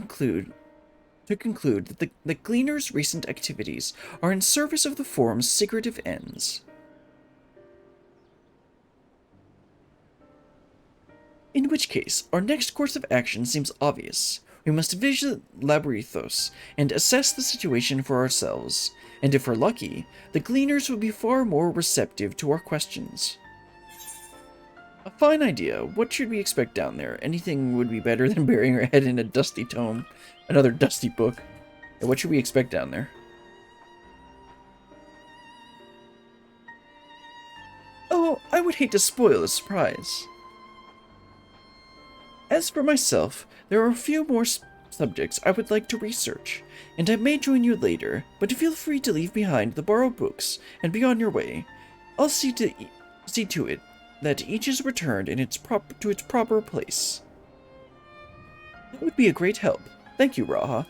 conclude that the Gleaners' recent activities are in service of the Forum's secretive ends. In which case, our next course of action seems obvious. We must visit Labyrinthos and assess the situation for ourselves, and if we're lucky, the Gleaners will be far more receptive to our questions. A Fine idea. What should we expect down there? Anything would be better than burying our head in a dusty tome. Another dusty book. Yeah, what should we expect down there? Oh, I would hate to spoil the surprise. As for myself, there are a few more subjects I would like to research, and I may join you later, but feel free to leave behind the borrowed books and be on your way. I'll see to it that each is returned in its proper place. That would be a great help. Thank you, Raha.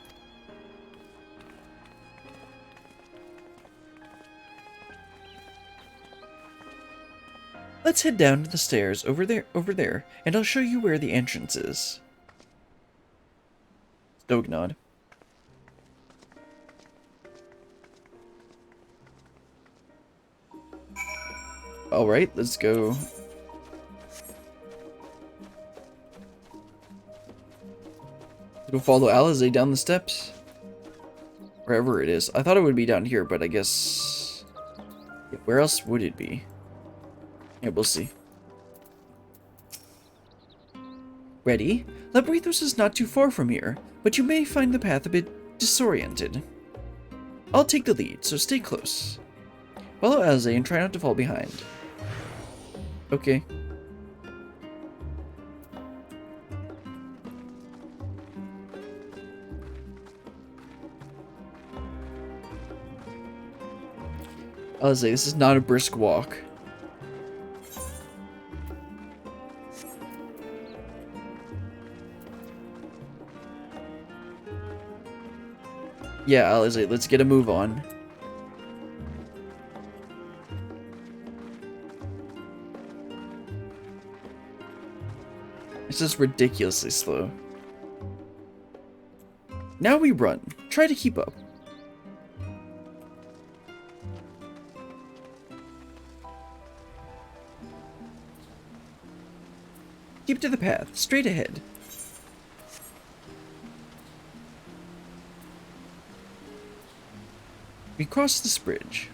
Let's head down to the stairs over there, and I'll show you where the entrance is. Stoke nod. Alright, let's go. Let's go follow Alizé down the steps. Wherever it is. I thought it would be down here, but I guess... Yeah, where else would it be? Yeah, we'll see. Ready? Labyrinthos is not too far from here, but you may find the path a bit disoriented. I'll take the lead, so stay close. Follow Alizé and try not to fall behind. Okay. Alizé, this is not a brisk walk. Yeah, Alizé, let's get a move on. It's just ridiculously slow. Now we run. Try to keep up. Keep to the path, straight ahead. We cross this bridge.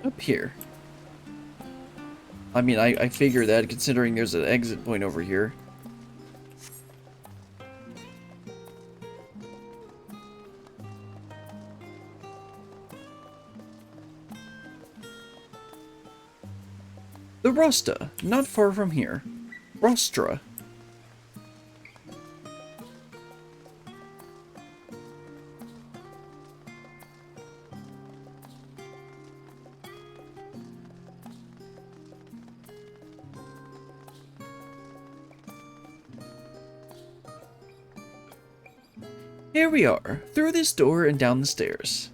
Up here. I mean, I figure that considering there's an exit point over here. The Rosta, not far from here. Rostra. Here we are, through this door and down the stairs.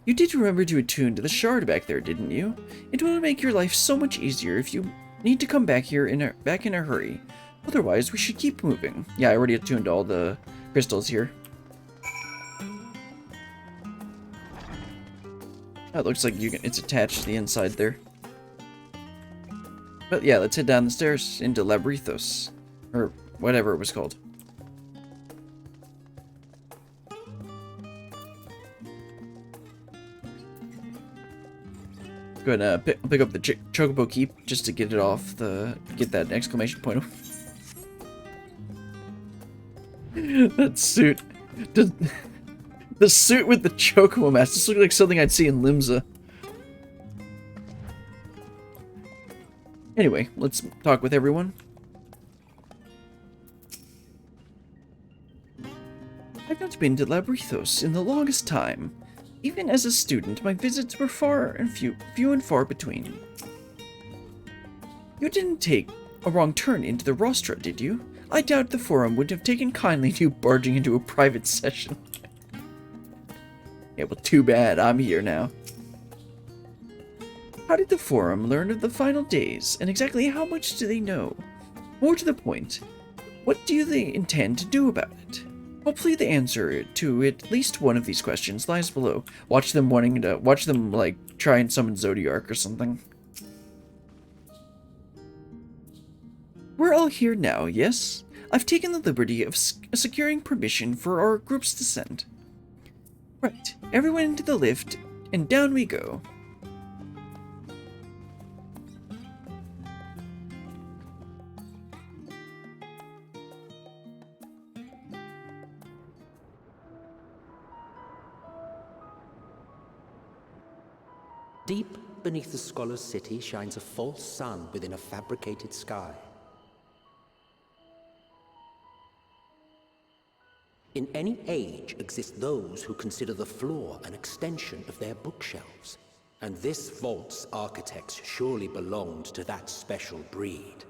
You did remember to attune to the shard back there, didn't you? It will make your life so much easier if you need to come back here back in a hurry. Otherwise, we should keep moving. Yeah, I already attuned all the crystals here. That looks like it's attached to the inside there. But yeah, let's head down the stairs into Labyrinthos. Or whatever it was called. Go ahead and pick up the Chocobo Keep just to get it off get that exclamation point. That suit. The suit with the Chocobo mask. This looks like something I'd see in Limsa. Anyway, let's talk with everyone. I've not been to Labyrinthos in the longest time. Even as a student, my visits were few and far between. You didn't take a wrong turn into the rostra, did you? I doubt the forum would have taken kindly to you barging into a private session. Yeah, well, too bad. I'm here now. How did the forum learn of the final days, and exactly how much do they know? More to the point, what do they intend to do about it? Hopefully the answer to at least one of these questions lies below. Watch them like try and summon Zodiark or something. We're all all here now, yes? I've taken the liberty of securing permission for our group's descent. Right, everyone into the lift, and down we go. Deep beneath the scholar's city shines a false sun within a fabricated sky. In any age exist those who consider the floor an extension of their bookshelves, and this vault's architects surely belonged to that special breed.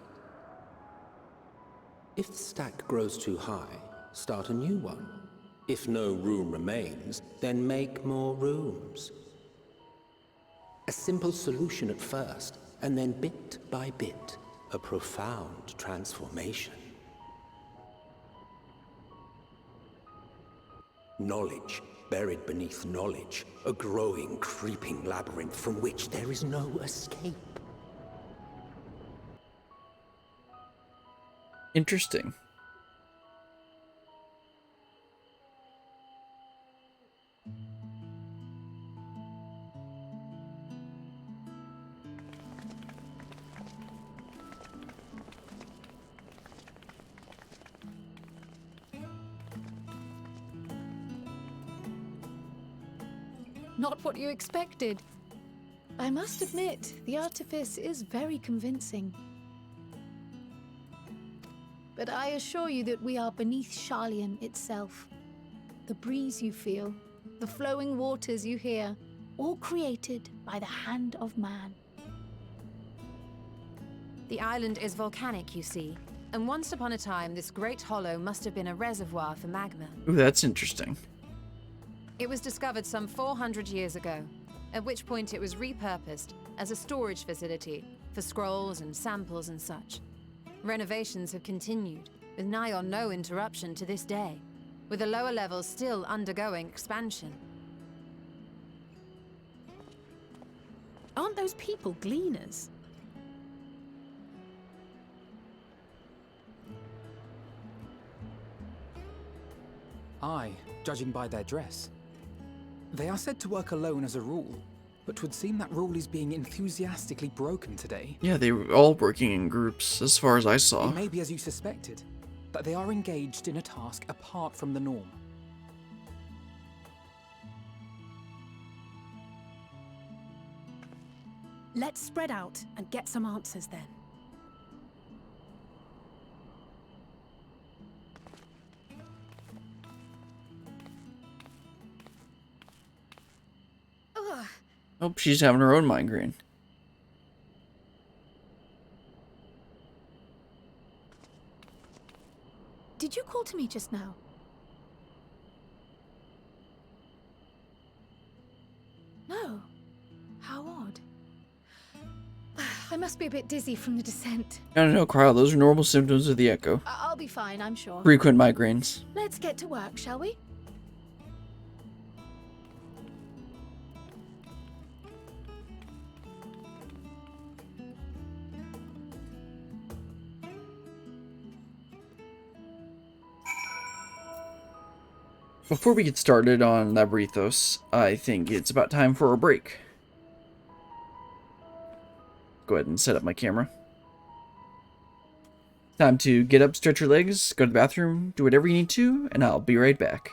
If the stack grows too high, start a new one. If no room remains, then make more rooms. A simple solution at first, and then bit by bit, a profound transformation. Knowledge buried beneath knowledge, a growing, creeping labyrinth from which there is no escape. Interesting. Not what you expected. I must admit, the artifice is very convincing. But I assure you that we are beneath Sharlayan itself. The breeze you feel, the flowing waters you hear, all created by the hand of man. The island is volcanic, you see, and once upon a time this great hollow must have been a reservoir for magma. Ooh, that's interesting. It was discovered some 400 years ago, at which point it was repurposed as a storage facility for scrolls and samples and such. Renovations have continued, with nigh on no interruption to this day, with the lower levels still undergoing expansion. Aren't those people gleaners? Aye, judging by their dress. They are said to work alone as a rule, but 'twould seem that rule is being enthusiastically broken today. Yeah, they were all working in groups, as far as I saw. It may be as you suspected, that they are engaged in a task apart from the norm. Let's spread out and get some answers then. Oh, she's having her own migraine. Did you call to me just now? No. How odd. I must be a bit dizzy from the descent. No, Cryo, those are normal symptoms of the echo. I'll be fine, I'm sure. Frequent migraines. Let's get to work, shall we? Before we get started on Labyrinthos, I think it's about time for a break. Go ahead and set up my camera. Time to get up, stretch your legs, go to the bathroom, do whatever you need to, and I'll be right back.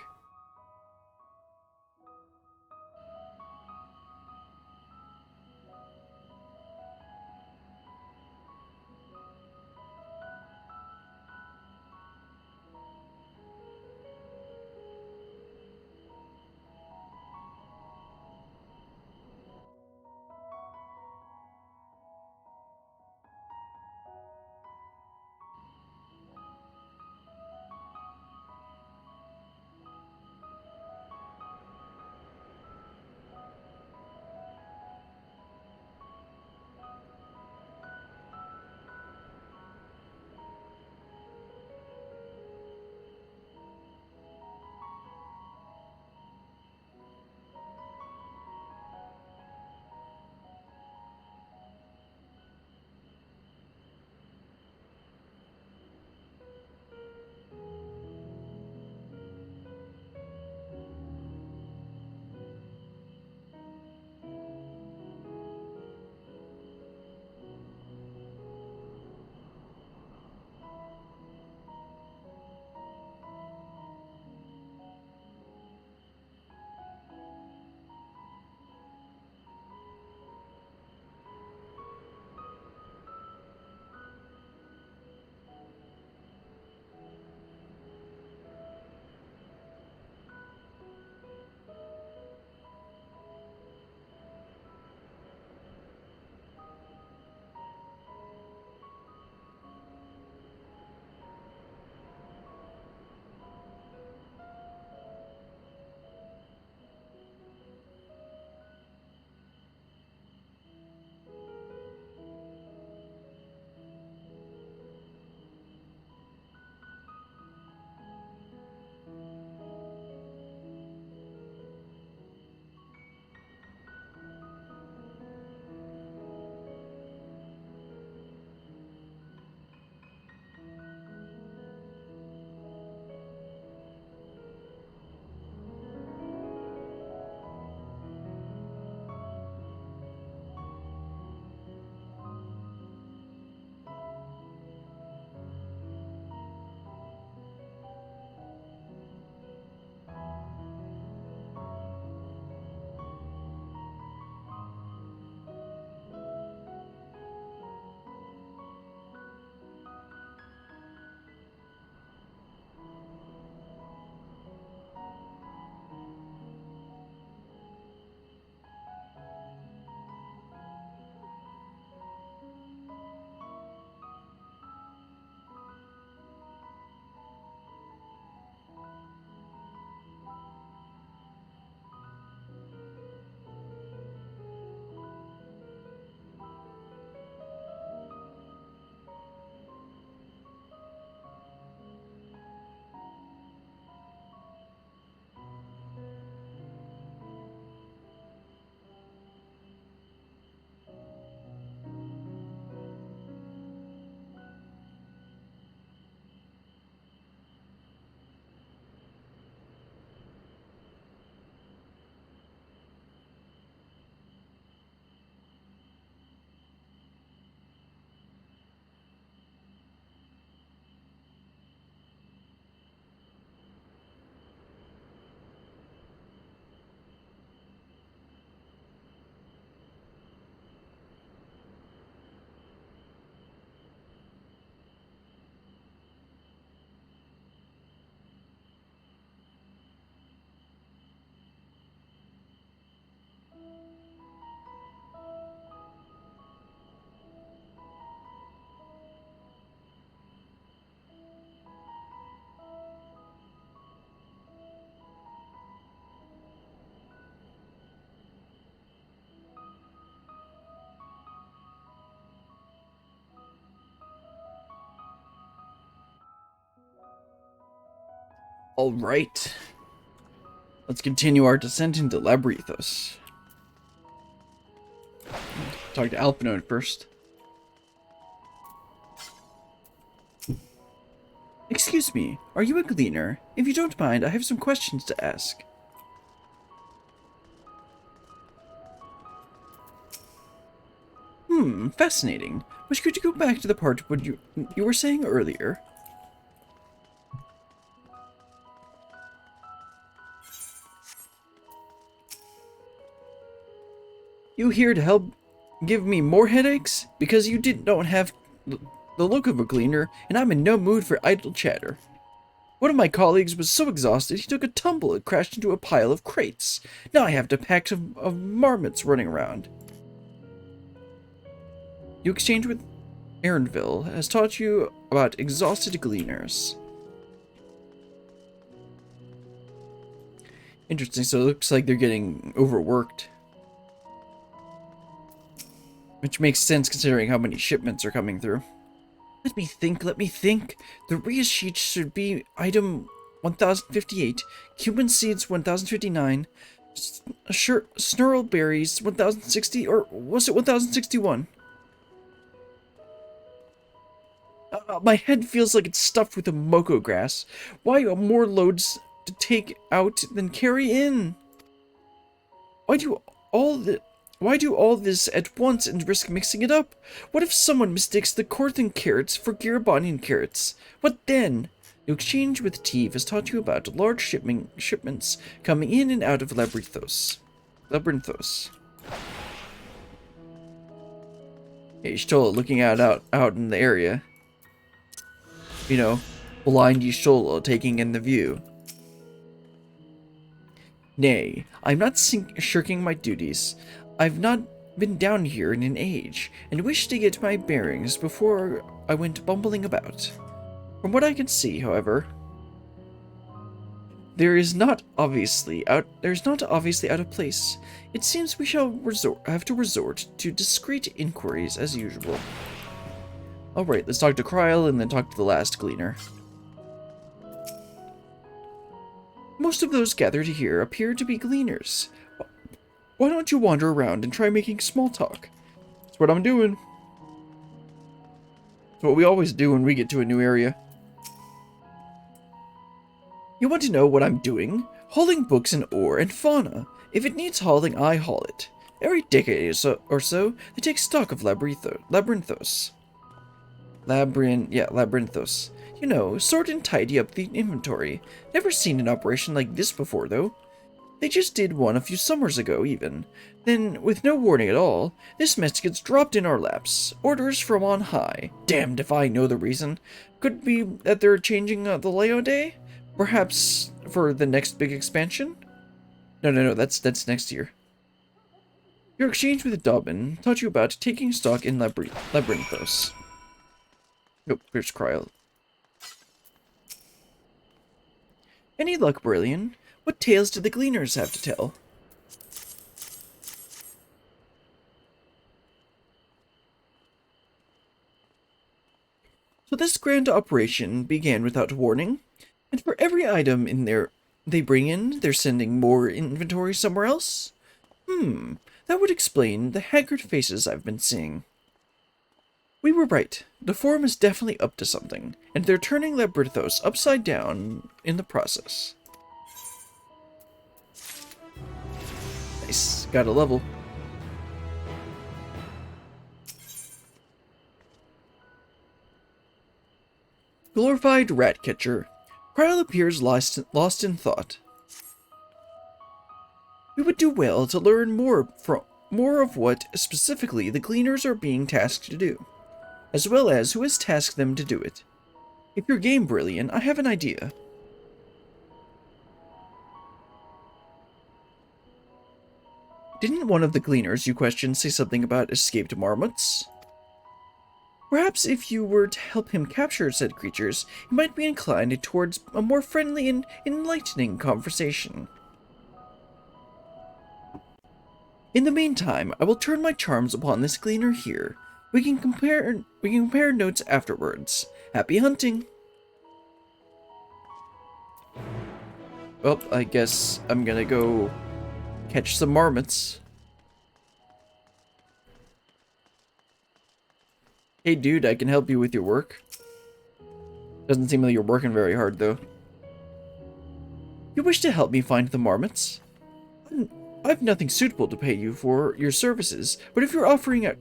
Alright. Let's continue our descent into Labyrinthos. Talk to Alpinode first. Excuse me, are you a gleaner? If you don't mind, I have some questions to ask. Fascinating. But could you go back to the part what you were saying earlier? You here to help give me more headaches? Because you don't have the look of a gleaner, and I'm in no mood for idle chatter. One of my colleagues was so exhausted he took a tumble and crashed into a pile of crates. Now I have to pack of marmots running around. You exchange with Arendville has taught you about exhausted gleaners. Interesting, so it looks like they're getting overworked. Which makes sense considering how many shipments are coming through. Let me think. The Rhea sheet should be item 1058, cumin seeds 1059, snurl berries 1060, or was it 1061? My head feels like it's stuffed with a moko grass. Why are more loads to take out than carry in? Why do all this at once and risk mixing it up? What if someone mistakes the Corthan carrots for Girabonian carrots? What then? Your exchange with Teve has taught you about large shipments coming in and out of Labyrinthos. Yeah, Y'shtola looking out in the area. You know, blind Y'shtola taking in the view. Nay, I'm not shirking my duties. I've not been down here in an age, and wish to get my bearings before I went bumbling about. From what I can see, however, there's not obviously out of place. It seems we shall have to resort to discreet inquiries as usual. Alright, let's talk to Kryl and then talk to the last gleaner. Most of those gathered here appear to be gleaners. Why don't you wander around and try making small talk? That's what I'm doing. It's what we always do when we get to a new area. You want to know what I'm doing? Hauling books and ore and fauna. If it needs hauling, I haul it. Every decade or so, they take stock of Labyrinthos. Labyrinthos. You know, sort and tidy up the inventory. Never seen an operation like this before, though. They just did one a few summers ago, even. Then, with no warning at all, this mess gets dropped in our laps. Orders from on high. Damned if I know the reason. Could be that they're changing the layout day? Perhaps for the next big expansion? No, that's next year. Your exchange with Dobbin taught you about taking stock in Labyrinthos. Oh, here's Kryl. Any luck, Brillian? What tales do the gleaners have to tell? So this grand operation began without warning, and for every item in there they bring in, they're sending more inventory somewhere else? That would explain the haggard faces I've been seeing. We were right. The Forum is definitely up to something, and they're turning Labyrinthos upside down in the process. Nice. Got a level. Glorified rat catcher. Kryl appears lost in thought. We would do well to learn more of what specifically the gleaners are being tasked to do, as well as who has tasked them to do it. If you're game, Brilliant, I have an idea. Didn't one of the gleaners you questioned say something about escaped marmots? Perhaps if you were to help him capture said creatures, he might be inclined towards a more friendly and enlightening conversation. In the meantime, I will turn my charms upon this gleaner here. We can compare notes afterwards. Happy hunting! Well, I guess I'm gonna go catch some marmots. Hey dude, I can help you with your work. Doesn't seem like you're working very hard though. You wish to help me find the marmots? I've nothing suitable to pay you for your services, but if you're offering it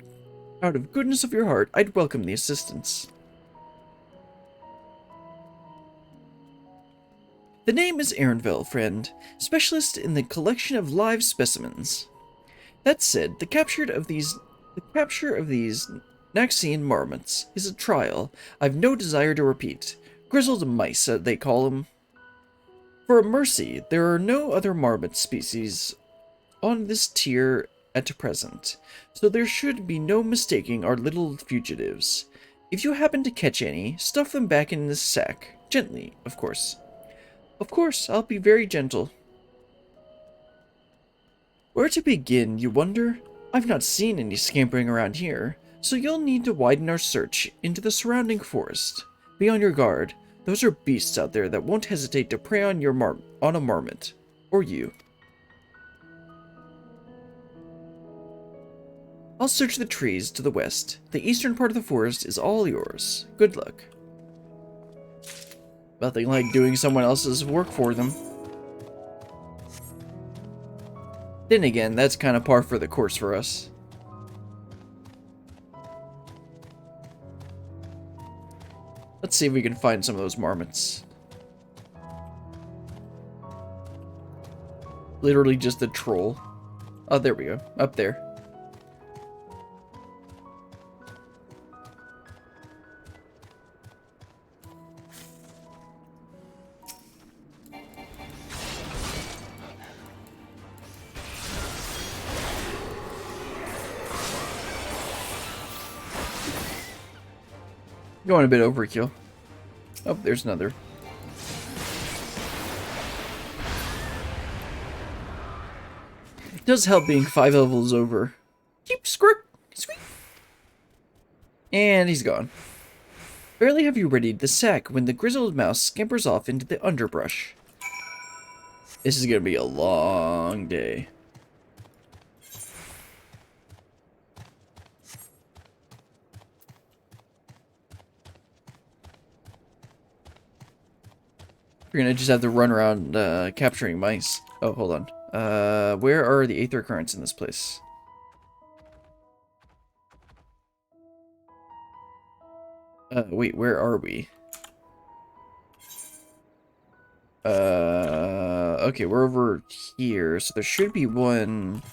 out of goodness of your heart, I'd welcome the assistance. The name is Aaronville, friend, specialist in the collection of live specimens. That said, the capture of these Naxian marmots is a trial I've no desire to repeat. Grizzled mice, they call them. For a mercy, there are no other marmot species on this tier at present, so there should be no mistaking our little fugitives. If you happen to catch any, stuff them back in this sack. Gently, of course. Of course, I'll be very gentle. Where to begin, you wonder? I've not seen any scampering around here, so you'll need to widen our search into the surrounding forest. Be on your guard. Those are beasts out there that won't hesitate to prey on a marmot. Or you. I'll search the trees to the west. The eastern part of the forest is all yours. Good luck. Nothing like doing someone else's work for them. Then again, that's kind of par for the course for us. Let's see if we can find some of those marmots. Literally just a troll. Oh, there we go. Up there. Going a bit overkill. Oh, there's another. It does help being 5 levels over. Keep squirt. Sweet. And he's gone. Barely have you readied the sack when the grizzled mouse scampers off into the underbrush. This is gonna be a long day. We're gonna just have to run around capturing mice. Oh, hold on. Where are the aether currents in this place? Wait, where are we? Okay, we're over here, so there should be one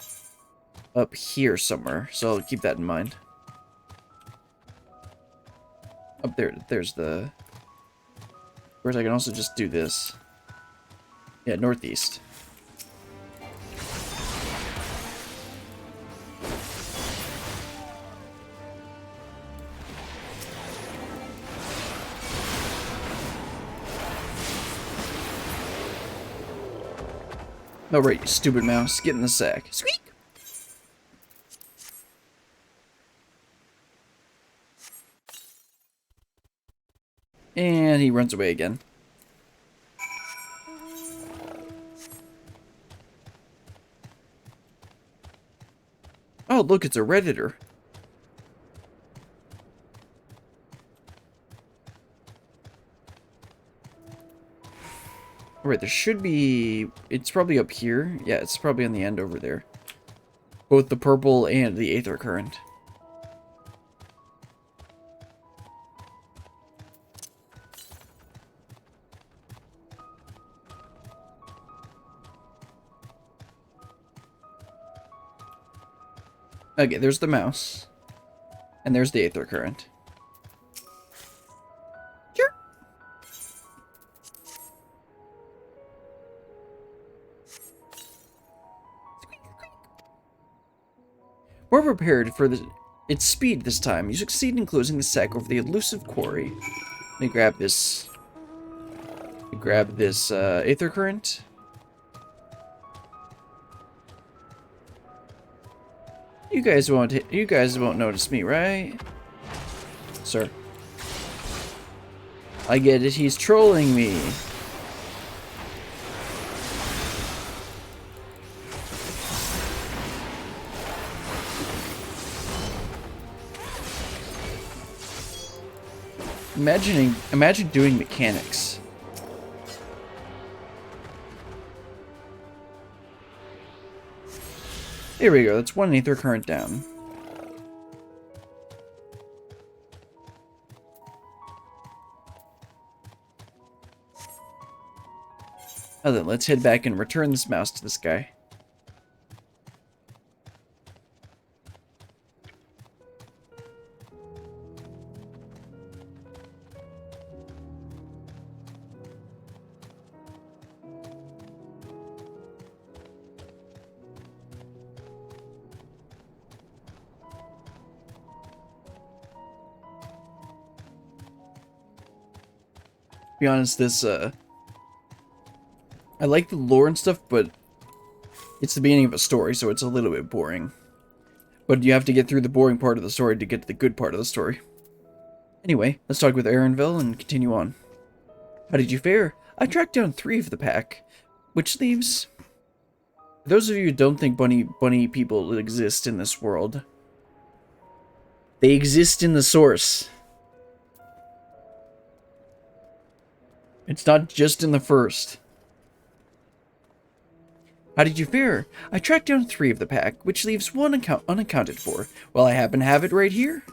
up here somewhere, so I'll keep that in mind. Up there, there's the... Of course, I can also just do this. Yeah, northeast. Oh, right, you stupid mouse. Get in the sack. Squeak! And he runs away again. Oh, look, it's a Redditor. Alright, there should be... It's probably up here. Yeah, it's probably on the end over there. Both the purple and the aether current. Okay, there's the mouse. And there's the aether current. Sure. More prepared for its speed this time, you succeed in closing the sack over the elusive quarry. Let me grab this. Aether current. You guys won't notice me, right? Sir. I get it, he's trolling me. Imagine doing mechanics. There we go, that's 1 ether current down. Now then, let's head back and return this mouse to this guy. To be honest, this, I like the lore and stuff, but it's the beginning of a story, so it's a little bit boring. But you have to get through the boring part of the story to get to the good part of the story. Anyway, let's talk with Aaronville and continue on. How did you fare? I tracked down 3 of the pack, which leaves... For those of you who don't think bunny people exist in this world, they exist in the source. It's not just in the first. How did you fare? I tracked down 3 of the pack, which leaves 1 unaccounted for. Well, I happen to have it right here.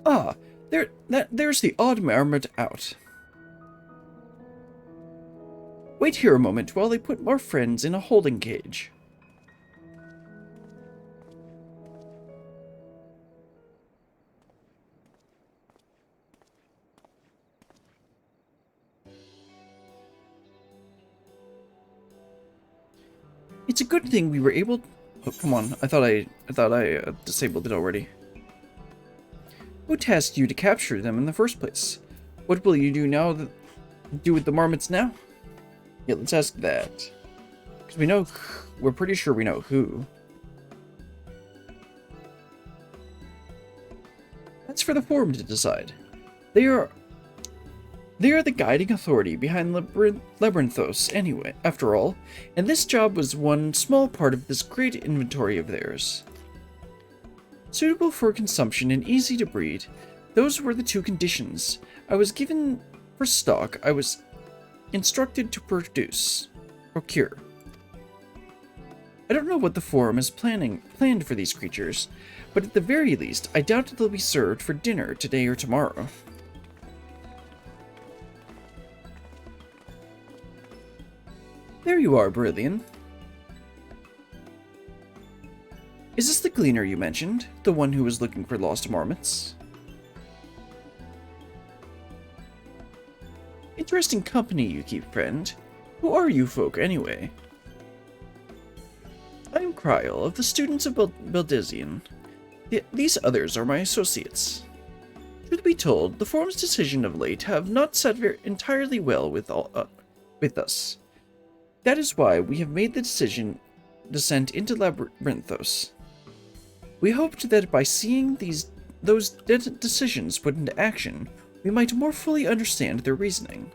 Ah, there's the odd marmot out. Wait here a moment while I put our friends in a holding cage. It's a good thing we were able... Oh, come on. I thought I disabled it already. Who tasked you to capture them in the first place? What will you do now? Do with the marmots now? Yeah, let's ask that. Because we're pretty sure we know who. That's for the forum to decide. They are the guiding authority behind Labyrinthos anyway, after all, and this job was one small part of this great inventory of theirs. Suitable for consumption and easy to breed, those were the 2 conditions I was given for stock. I was instructed to procure. I don't know what the forum is planned for these creatures, but at the very least, I doubt they'll be served for dinner today or tomorrow. There you are, Brillian. Is this the gleaner you mentioned? The one who was looking for lost marmots? Interesting company you keep, friend. Who are you folk, anyway? I am Kryl, of the students of Beldizian. These others are my associates. Truth be told, the forum's decision of late have not sat entirely well with us. That is why we have made the descent into Labyrinthos. We hoped that by seeing those decisions put into action, we might more fully understand their reasoning.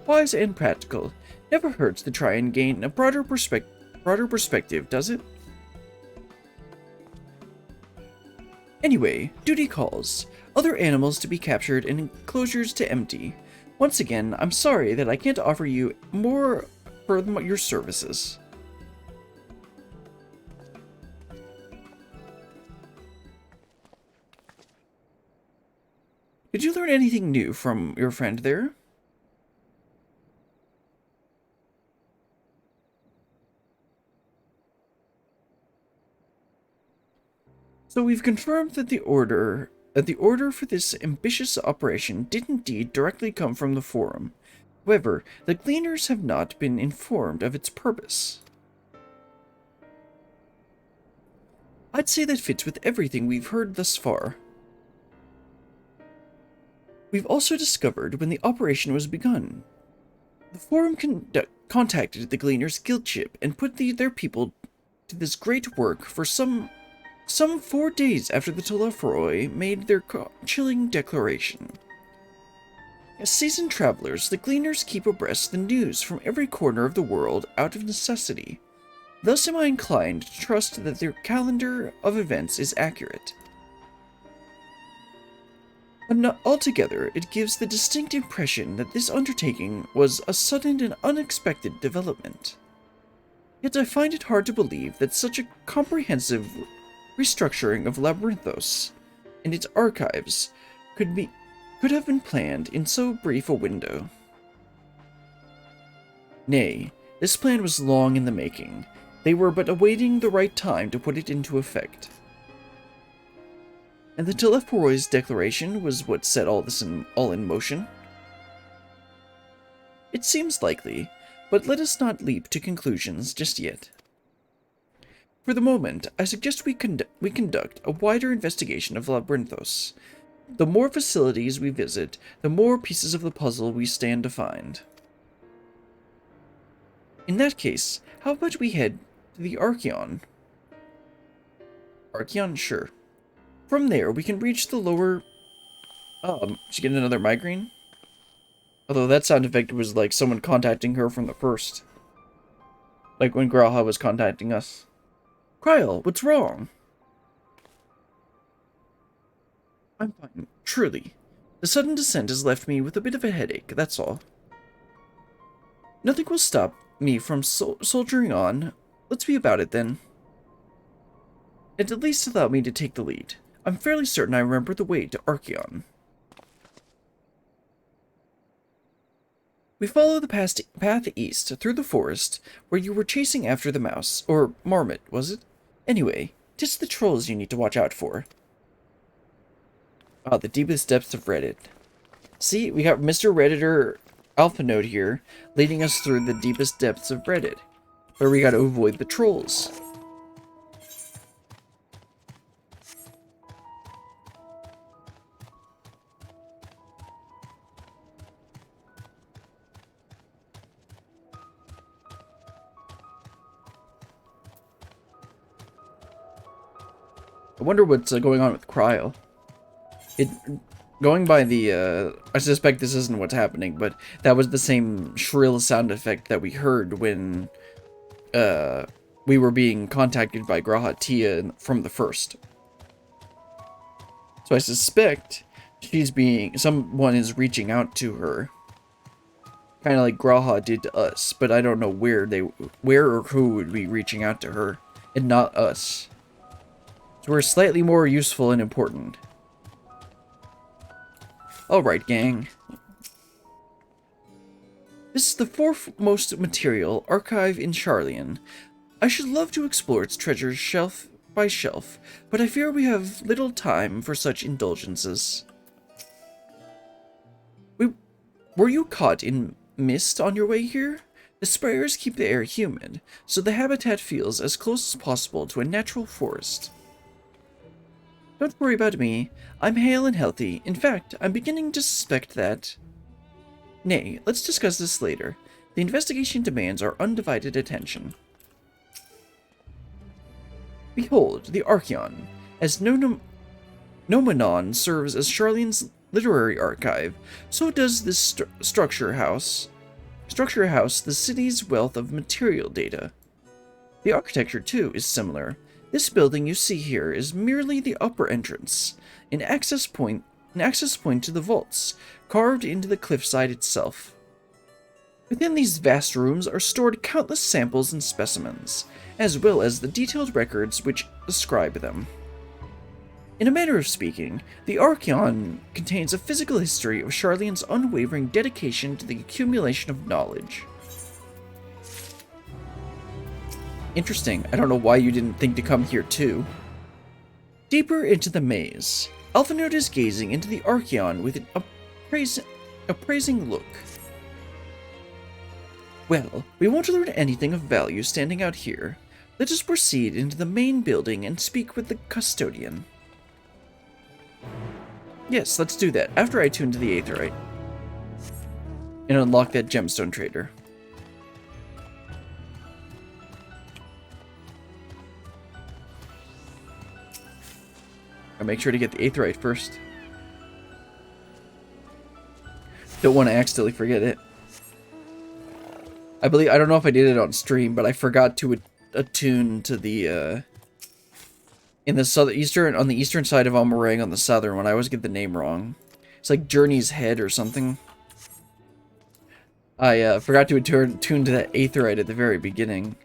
Wise and practical. Never hurts to try and gain a broader perspective, does it? Anyway, duty calls. Other animals to be captured and enclosures to empty. Once again, I'm sorry that I can't offer you more for your services. Did you learn anything new from your friend there? So we've confirmed that the order for this ambitious operation did indeed directly come from the forum. However, the gleaners have not been informed of its purpose. I'd say that fits with everything we've heard thus far. We've also discovered when the operation was begun. The forum contacted the Gleaners Guildship and put their people to this great work for some 4 days after the Telephoroi made their chilling declaration. As seasoned travelers, the Gleaners keep abreast the news from every corner of the world out of necessity. Thus am I inclined to trust that their calendar of events is accurate. But not altogether, it gives the distinct impression that this undertaking was a sudden and unexpected development. Yet I find it hard to believe that such a comprehensive restructuring of Labyrinthos and its archives could have been planned in so brief a window. Nay, this plan was long in the making. They were but awaiting the right time to put it into effect. And the Teleporoi's declaration was what set all in motion? It seems likely, but let us not leap to conclusions just yet. For the moment, I suggest we conduct a wider investigation of Labyrinthos. The more facilities we visit, the more pieces of the puzzle we stand to find. In that case, how about we head to the Archeon? Archeon? Sure. From there, we can reach the lower... did she get another migraine? Although that sound effect was like someone contacting her from the first. Like when Graha was contacting us. Kryl, what's wrong? I'm fine, truly. The sudden descent has left me with a bit of a headache, that's all. Nothing will stop me from soldiering on. Let's be about it then. And at least allow me to take the lead. I'm fairly certain I remember the way to Archeon. We follow the path east through the forest where you were chasing after the mouse, or marmot, was it? Anyway, 'tis the trolls you need to watch out for. Ah, the deepest depths of Reddit. See, we got Mr. Redditor Alpha Node here, leading us through the deepest depths of Reddit, where we gotta avoid the trolls. I wonder what's going on with Cryo. Going by the, I suspect this isn't what's happening, but that was the same shrill sound effect that we heard when, we were being contacted by Graha Tia from the first. So I suspect someone is reaching out to her. Kind of like Graha did to us, but I don't know where or who would be reaching out to her, and not us. So we're slightly more useful and important. Alright, gang. This is the foremost material archive in Sharlayan. I should love to explore its treasures shelf by shelf, but I fear we have little time for such indulgences. Were you caught in mist on your way here? The sprayers keep the air humid, so the habitat feels as close as possible to a natural forest. Don't worry about me. I'm hale and healthy. In fact, I'm beginning to suspect that... Nay, let's discuss this later. The investigation demands our undivided attention. Behold, the Archeon. As Nomenon serves as Sharlayan's literary archive, so does this structure house the city's wealth of material data. The architecture, too, is similar. This building you see here is merely the upper entrance, an access point to the vaults, carved into the cliffside itself. Within these vast rooms are stored countless samples and specimens, as well as the detailed records which describe them. In a manner of speaking, the Archeon contains a physical history of Sharlayan's unwavering dedication to the accumulation of knowledge. Interesting. I don't know why you didn't think to come here too. Deeper into the maze, Alphanode is gazing into the Archeon with an appraising look. Well, we won't learn anything of value standing out here. Let us proceed into the main building and speak with the custodian. Yes, let's do that, after I tune to the Aetherite. And unlock that gemstone trader. I'll make sure to get the Aetherite first. Don't want to accidentally forget it. I don't know if I did it on stream, but I forgot to attuned to the, in the on the eastern side of Almorang, on the southern one. I always get the name wrong. It's like Journey's Head or something. I forgot to attune to that Aetheryte at the very beginning.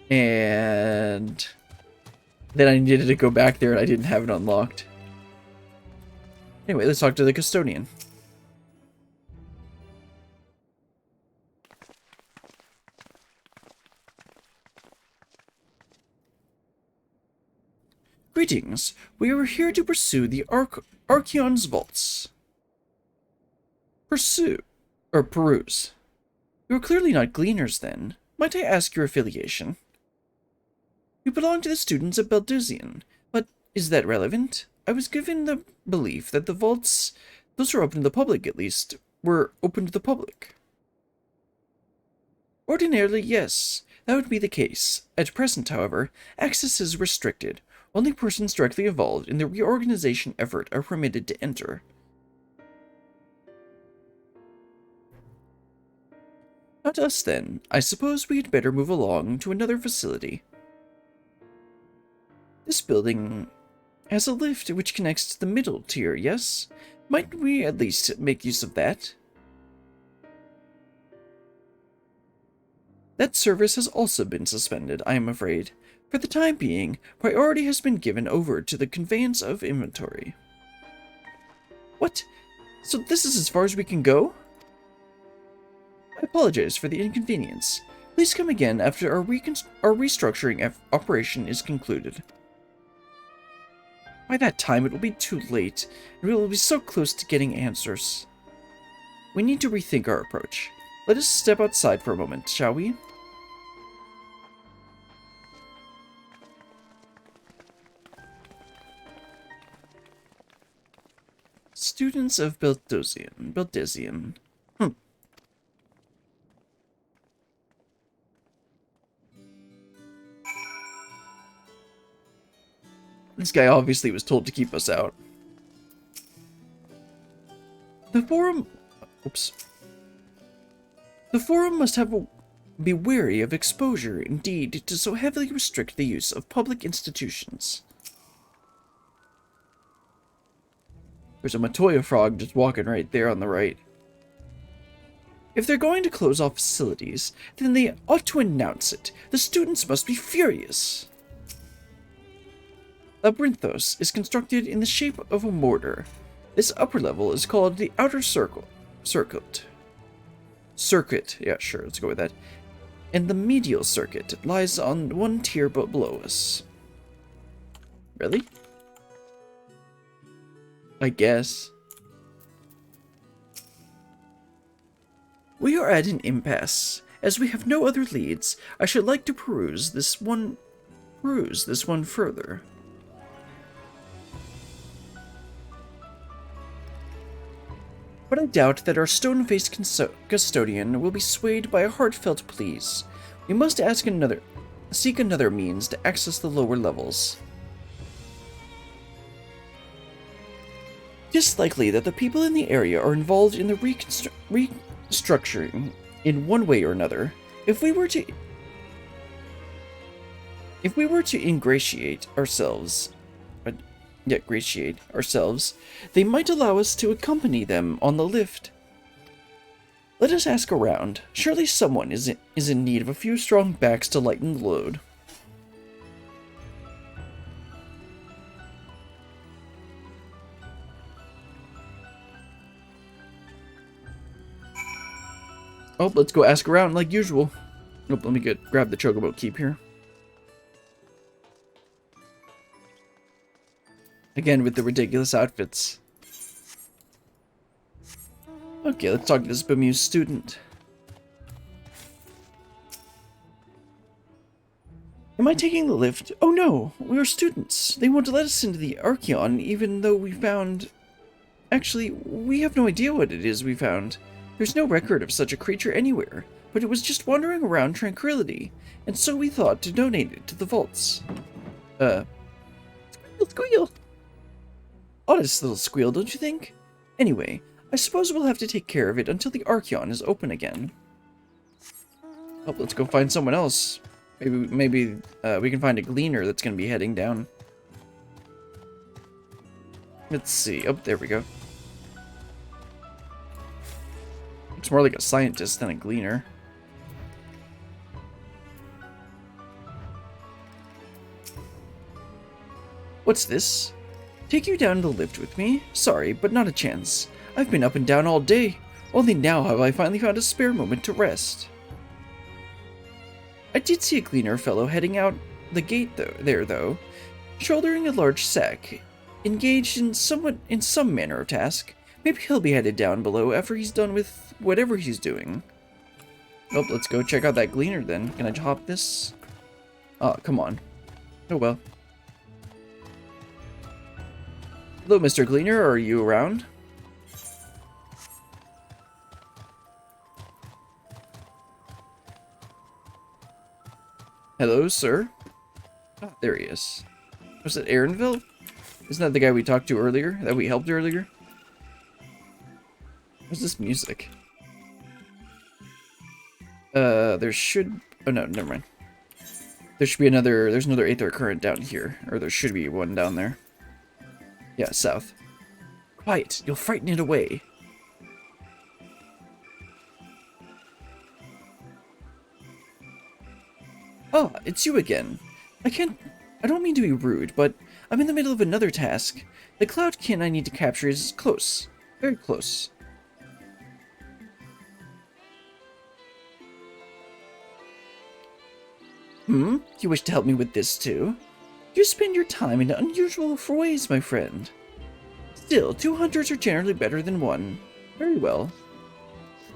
And then I needed to go back there and I didn't have it unlocked. Anyway, let's talk to the custodian. Greetings. We are here to pursue the Archeon's vaults. Peruse. You are clearly not gleaners, then. Might I ask your affiliation? You belong to the students of Belduzian, but is that relevant? I was given the belief that the vaults, those are open to the public at least, were open to the public. Ordinarily, yes, that would be the case. At present, however, access is restricted. Only persons directly involved in the reorganization effort are permitted to enter. Not us, then. I suppose we had better move along to another facility. This building has a lift which connects to the middle tier, yes? Might we at least make use of that? That service has also been suspended, I am afraid. For the time being, priority has been given over to the conveyance of inventory. What? So this is as far as we can go? I apologize for the inconvenience. Please come again after our restructuring operation is concluded. By that time, it will be too late, and we will be so close to getting answers. We need to rethink our approach. Let us step outside for a moment, shall we? Students of Belduzian. This guy obviously was told to keep us out. The forum must be wary of exposure, indeed, to so heavily restrict the use of public institutions. There's a Matoya frog just walking right there on the right. If they're going to close off facilities, then they ought to announce it. The students must be furious. Labyrinthos is constructed in the shape of a mortar. This upper level is called the outer circuit. Yeah, sure, let's go with that. And the medial circuit lies on one tier below us. Really? I guess. We are at an impasse. As we have no other leads, I should like to peruse this one further. But I doubt that our stone-faced custodian will be swayed by a heartfelt pleas. We must seek another means to access the lower levels. It is likely that the people in the area are involved in the restructuring in one way or another. If we were to ingratiate ourselves, they might allow us to accompany them on the lift. Let us ask around. Surely someone is in need of a few strong backs to lighten the load. Oh, let's go ask around like usual. Nope, let me grab the chocobo keep here. Again, with the ridiculous outfits. Okay, let's talk to this bemused student. Am I taking the lift? Oh no, we are students. They won't let us into the Archeon, even though we found... Actually, we have no idea what it is we found. There's no record of such a creature anywhere, but it was just wandering around tranquility, and so we thought to donate it to the vaults. Squeal! Honest little squeal, don't you think? Anyway, I suppose we'll have to take care of it until the Archeon is open again. Oh, let's go find someone else. Maybe we can find a gleaner that's going to be heading down. Let's see. Oh, there we go. Looks more like a scientist than a gleaner. What's this? Take you down the lift with me? Sorry, but not a chance. I've been up and down all day. Only now have I finally found a spare moment to rest. I did see a gleaner fellow heading out the gate though, shouldering a large sack, engaged in some manner of task. Maybe he'll be headed down below after he's done with whatever he's doing. Oh, let's go check out that gleaner then. Can I hop this? Oh, come on. Oh well. Hello, Mr. Gleaner, are you around? Hello, sir? Ah, there he is. Was it Aaronville? Isn't that the guy we talked to earlier? That we helped earlier? What's this music? There should... Oh no, never mind. There should be another... There's another Aether current down here. Or there should be one down there. Yeah, south. Quiet, you'll frighten it away. Ah, it's you again. I don't mean to be rude, but I'm in the middle of another task. The cloudkin I need to capture is close. Very close. You wish to help me with this too? You spend your time in unusual ways, my friend. Still, 2 hunters are generally better than 1. Very well.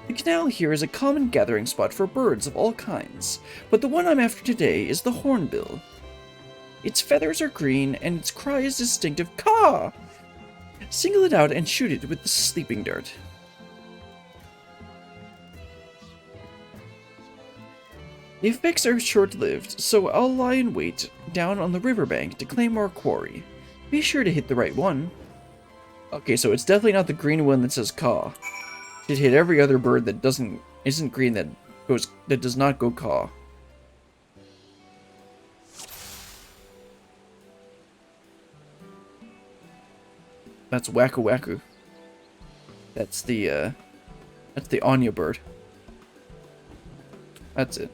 The canal here is a common gathering spot for birds of all kinds, but the one I'm after today is the hornbill. Its feathers are green, and its cry is distinctive caw! Single it out and shoot it with the sleeping dart. The effects are short-lived, so I'll lie in wait down on the riverbank to claim our quarry. Be sure to hit the right one. Okay, so it's definitely not the green one that says caw. Should hit every other bird that isn't green that does not go caw. That's wacku wacku. That's the Anya bird. That's it.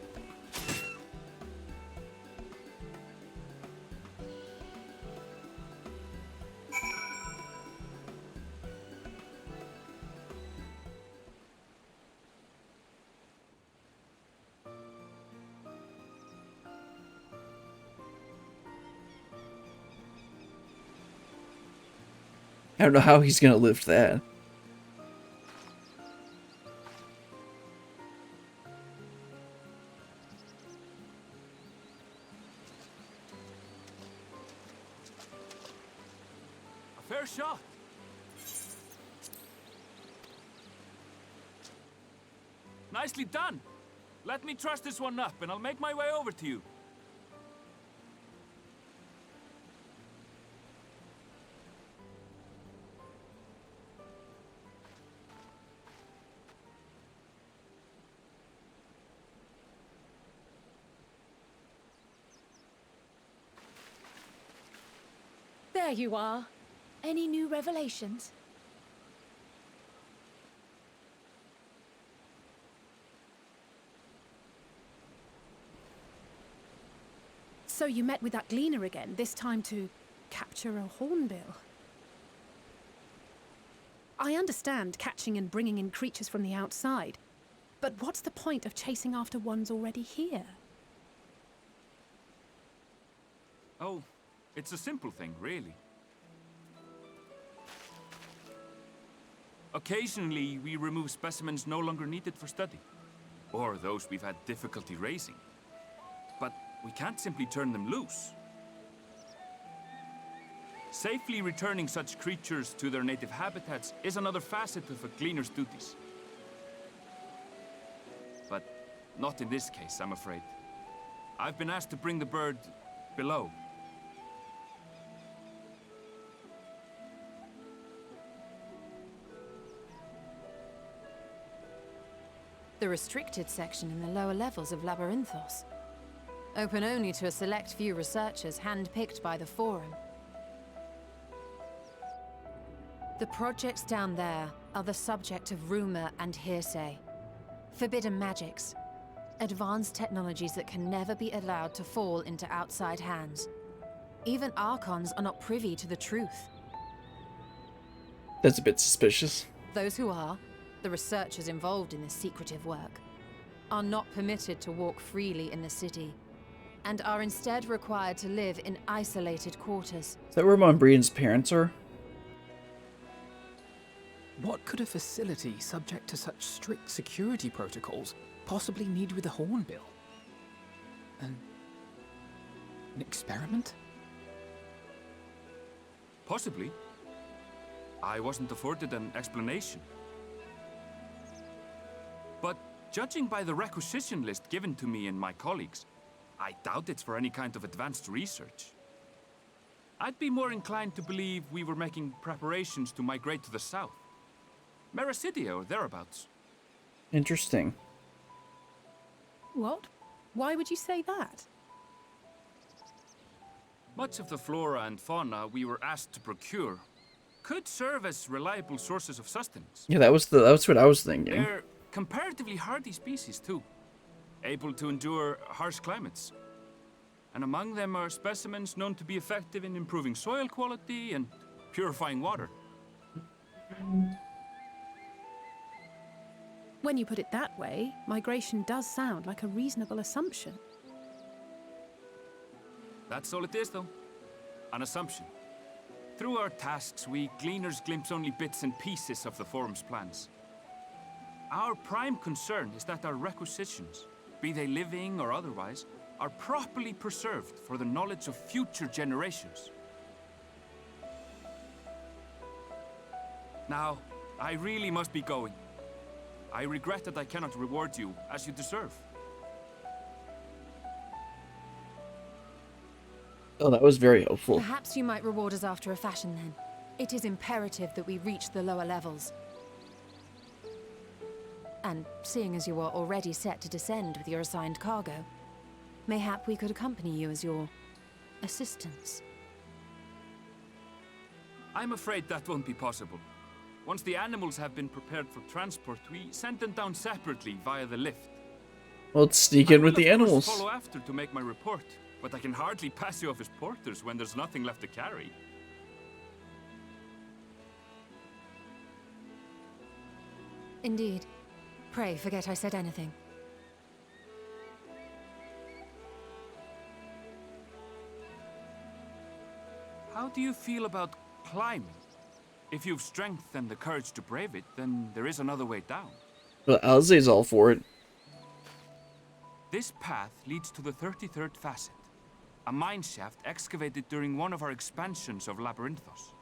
I don't know how he's gonna lift that. A fair shot. Nicely done. Let me truss this one up and I'll make my way over to you. There you are. Any new revelations? So you met with that gleaner again, this time to capture a hornbill. I understand catching and bringing in creatures from the outside, but what's the point of chasing after ones already here? Oh, it's a simple thing, really. Occasionally, we remove specimens no longer needed for study, or those we've had difficulty raising. But we can't simply turn them loose. Safely returning such creatures to their native habitats is another facet of a gleaner's duties. But not in this case, I'm afraid. I've been asked to bring the bird below. The restricted section in the lower levels of Labyrinthos. Open only to a select few researchers handpicked by the Forum. The projects down there are the subject of rumor and hearsay. Forbidden magics. Advanced technologies that can never be allowed to fall into outside hands. Even Archons are not privy to the truth. That's a bit suspicious. Those who are, the researchers involved in this secretive work, are not permitted to walk freely in the city, and are instead required to live in isolated quarters. Is that where Monbrian's parents are? What could a facility subject to such strict security protocols possibly need with a hornbill? An experiment? Possibly. I wasn't afforded an explanation. But judging by the requisition list given to me and my colleagues, I doubt it's for any kind of advanced research. I'd be more inclined to believe we were making preparations to migrate to the south. Mericidia or thereabouts. Interesting. What? Why would you say that? Much of the flora and fauna we were asked to procure could serve as reliable sources of sustenance. Yeah, that's what I was thinking. They're comparatively hardy species too, able to endure harsh climates. And among them are specimens known to be effective in improving soil quality and purifying water. When you put it that way, migration does sound like a reasonable assumption. That's all it is, though. An assumption. Through our tasks, we gleaners glimpse only bits and pieces of the Forum's plans. Our prime concern is that our requisitions, be they living or otherwise, are properly preserved for the knowledge of future generations. Now, I really must be going. I regret that I cannot reward you as you deserve. Oh, that was very helpful. Perhaps you might reward us after a fashion then. It is imperative that we reach the lower levels. And seeing as you are already set to descend with your assigned cargo, mayhap we could accompany you as your assistants. I'm afraid that won't be possible. Once the animals have been prepared for transport, we send them down separately via the lift. Well, let's sneak in with the I will, of animals. course, follow after to make my report, but I can hardly pass you off as porters when there's nothing left to carry. Indeed. Pray forget I said anything. How do you feel about climbing? If you've strength and the courage to brave it, then there is another way down. Well, Alzay's all for it. This path leads to the 33rd facet, a mine shaft excavated during one of our expansions of Labyrinthos.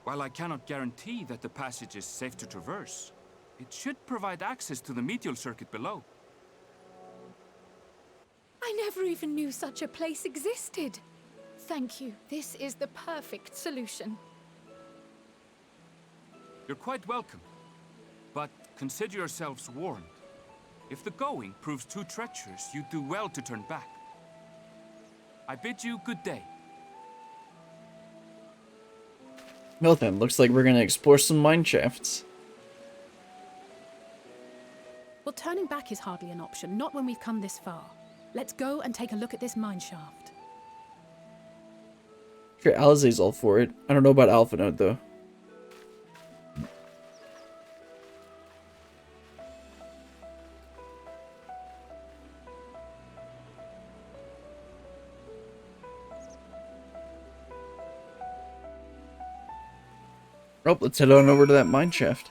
While I cannot guarantee that the passage is safe to traverse, it should provide access to the medial circuit below. I never even knew such a place existed. Thank you. This is the perfect solution. You're quite welcome, but consider yourselves warned. If the going proves too treacherous, you'd do well to turn back. I bid you good day. Well then, looks like we're gonna explore some mine shafts. Well, turning back is hardly an option, not when we've come this far. Let's go and take a look at this mine shaft. Sure, Alzay's all for it. I don't know about Alpha Node though. Oh, let's head on over to that mine shaft.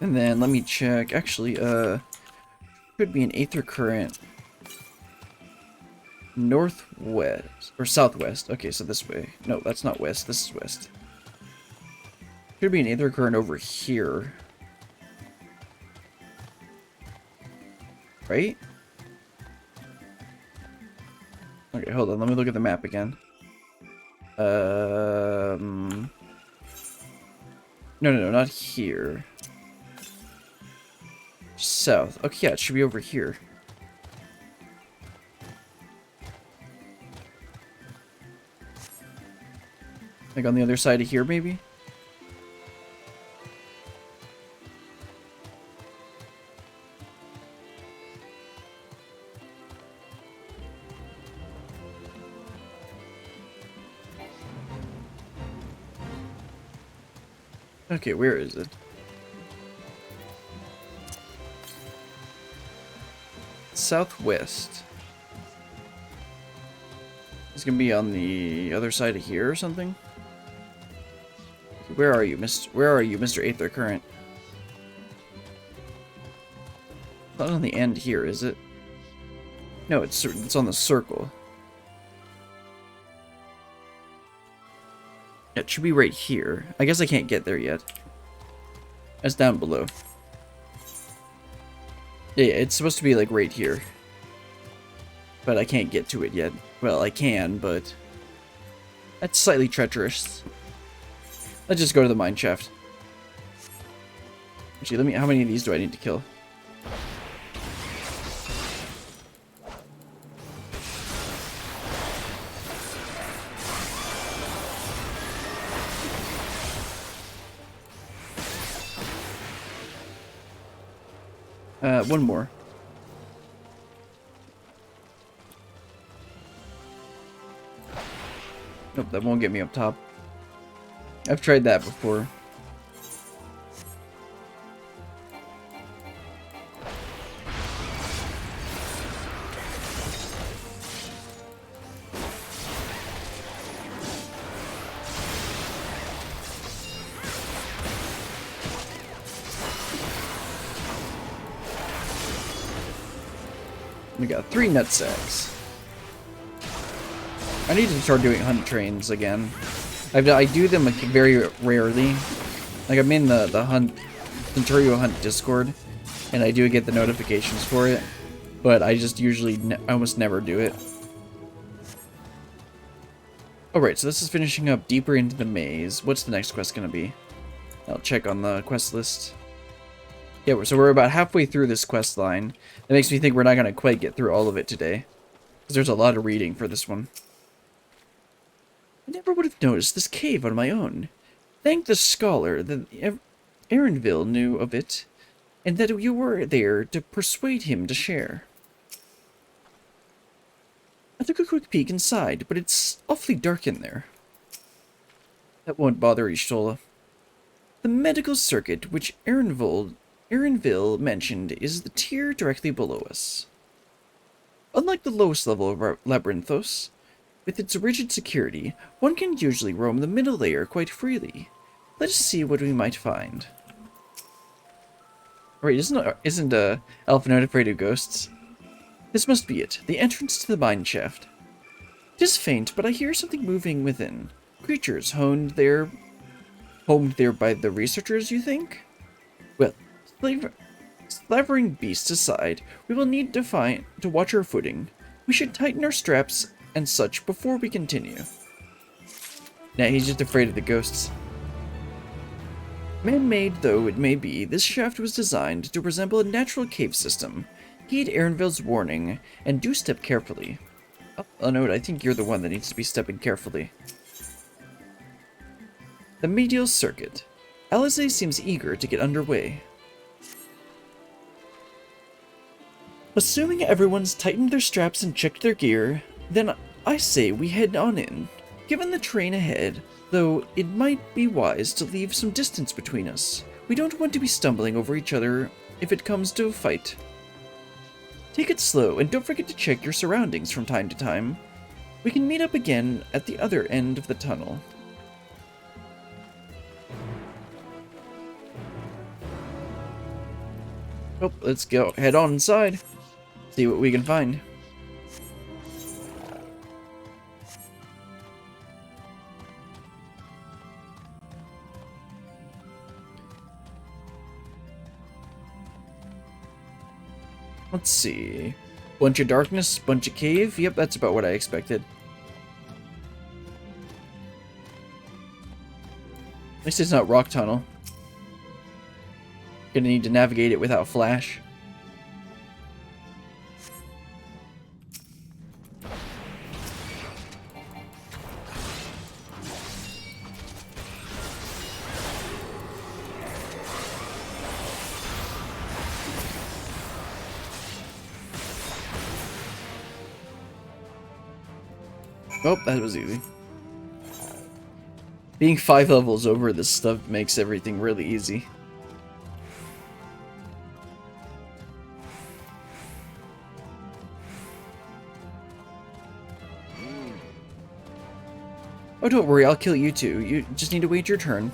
And then let me check. Actually, could be an aether current northwest or southwest. Okay, so this way. No, that's not west. This is west. Could be an aether current over here. Right? Okay, hold on. Let me look at the map again. No, no, no, not here. South. Okay, yeah, it should be over here. Like on the other side of here, maybe? Okay, where is it? Southwest. It's gonna be on the other side of here or something? Where are you, Mr. Aether Current? Not on the end here, is it? No, it's on the circle. Yeah, it should be right here. I guess I can't get there yet. That's down below. Yeah, it's supposed to be like right here. But I can't get to it yet. Well, I can, but that's slightly treacherous. Let's just go to the mine shaft. Actually, how many of these do I need to kill? One more. Nope, that won't get me up top. I've tried that before. We got 3 nutsacks. I need to start doing hunt trains again. I do them like very rarely. Like I'm in the hunt Centurio Hunt Discord, and I do get the notifications for it, but I just usually almost never do it. Alright, so this is finishing up deeper into the maze. What's the next quest gonna be? I'll check on the quest list. Yeah, so we're about halfway through this quest line. That makes me think we're not gonna quite get through all of it today, because there's a lot of reading for this one. I never would have noticed this cave on my own. Thank the scholar that Erenville knew of it, and that you were there to persuade him to share. I took a quick peek inside, but it's awfully dark in there. That won't bother Ishtola. The medical circuit, which Erenville mentioned, is the tier directly below us. Unlike the lowest level of Labyrinthos, with its rigid security, one can usually roam the middle layer quite freely. Let us see what we might find. Alright, isn't Alphinaud afraid of ghosts? This must be it, the entrance to the mine shaft. It is faint, but I hear something moving within. Creatures homed there by the researchers, you think? Well, slavering beasts aside, we will need to watch our footing. We should tighten our straps and such before we continue. Nah, he's just afraid of the ghosts. Man-made though it may be, this shaft was designed to resemble a natural cave system. Heed Erenville's warning, and do step carefully. Oh, no, I think you're the one that needs to be stepping carefully. The medial circuit. Alize seems eager to get underway. Assuming everyone's tightened their straps and checked their gear, then I say we head on in. Given the train ahead, though, it might be wise to leave some distance between us. We don't want to be stumbling over each other if it comes to a fight. Take it slow, and don't forget to check your surroundings from time to time. We can meet up again at the other end of the tunnel. Oh, let's go head on inside. See what we can find. Let's see. Bunch of darkness, bunch of cave. Yep, that's about what I expected. At least it's not rock tunnel. Gonna need to navigate it without flash. Oh, that was easy. Being 5 levels over this stuff makes everything really easy. Oh, don't worry, I'll kill you too. You just need to wait your turn.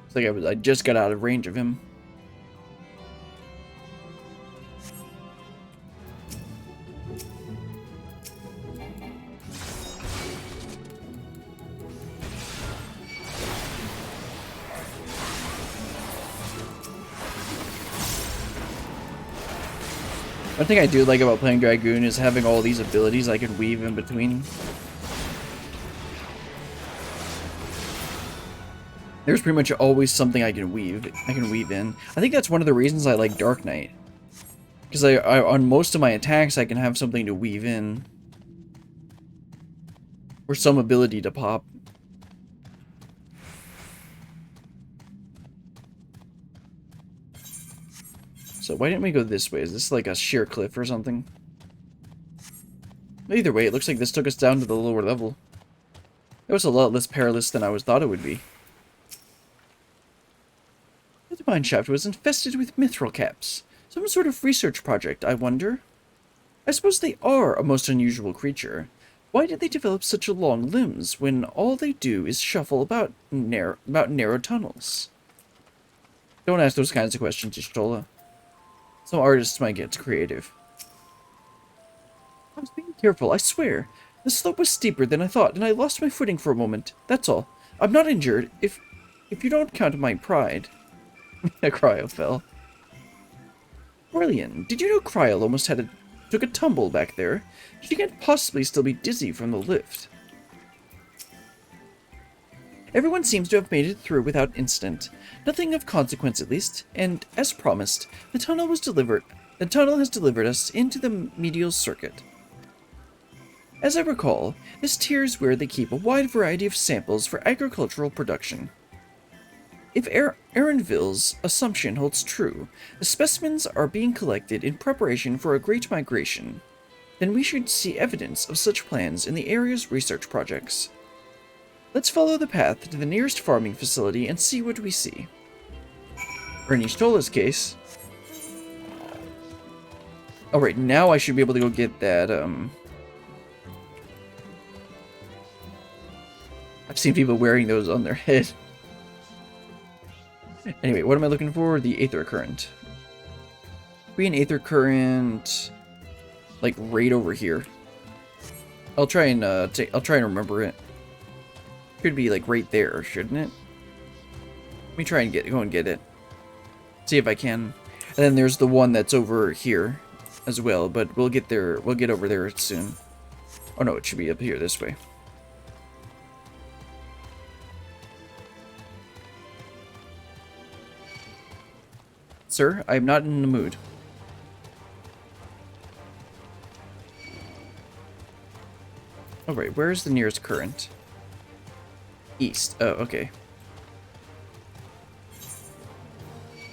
It's like I just got out of range of him. One thing I do like about playing Dragoon is having all these abilities I can weave in between. There's pretty much always something I can weave in. I think that's one of the reasons I like Dark Knight. Because I on most of my attacks I can have something to weave in. Or some ability to pop. So why didn't we go this way? Is this like a sheer cliff or something? Either way, it looks like this took us down to the lower level. It was a lot less perilous than I thought it would be. The mine shaft was infested with mithril caps. Some sort of research project, I wonder. I suppose they are a most unusual creature. Why did they develop such long limbs when all they do is shuffle about narrow tunnels? Don't ask those kinds of questions, Y'shtola. Some artists might get creative. I was being careful, I swear. The slope was steeper than I thought, and I lost my footing for a moment. That's all. I'm not injured, if you don't count my pride. Cryo fell. Aurelian, did you know Cryo almost took a tumble back there? She can't possibly still be dizzy from the lift. Everyone seems to have made it through without incident. Nothing of consequence at least, and as promised, the tunnel has delivered us into the medial circuit. As I recall, this tier is where they keep a wide variety of samples for agricultural production. If Aaronville's assumption holds true, the specimens are being collected in preparation for a great migration, then we should see evidence of such plans in the area's research projects. Let's follow the path to the nearest farming facility and see what we see. Or in Y'shtola's case... Alright, now I should be able to go get that, I've seen people wearing those on their head. Anyway, what am I looking for? The Aether Current. Be an Aether Current... like, right over here. I'll try and remember it. Should be like right there, shouldn't it? Let me try and go and get it. See if I can. And then there's the one that's over here as well, but we'll get there. We'll get over there soon. Oh no, it should be up here this way. Sir, I am not in the mood. Alright, where's the nearest current? East. Oh, okay.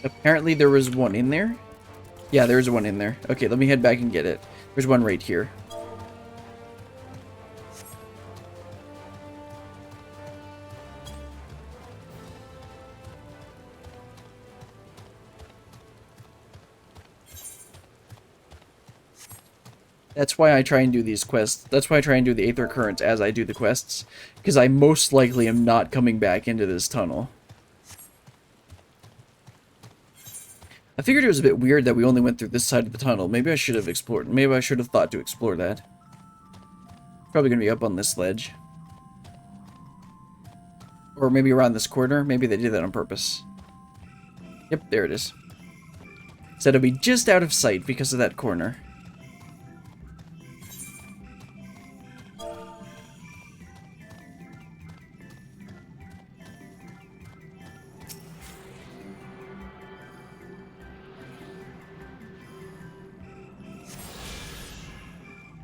Apparently there was one in there. Yeah, there's one in there. Okay, let me head back and get it. There's one right here. That's why I try and do these quests. That's why I try and do the Aether Current as I do the quests. Because I most likely am not coming back into this tunnel. I figured it was a bit weird that we only went through this side of the tunnel. Maybe I should have explored. Maybe I should have thought to explore that. Probably going to be up on this ledge. Or maybe around this corner. Maybe they did that on purpose. Yep, there it is. Said it'll be just out of sight because of that corner.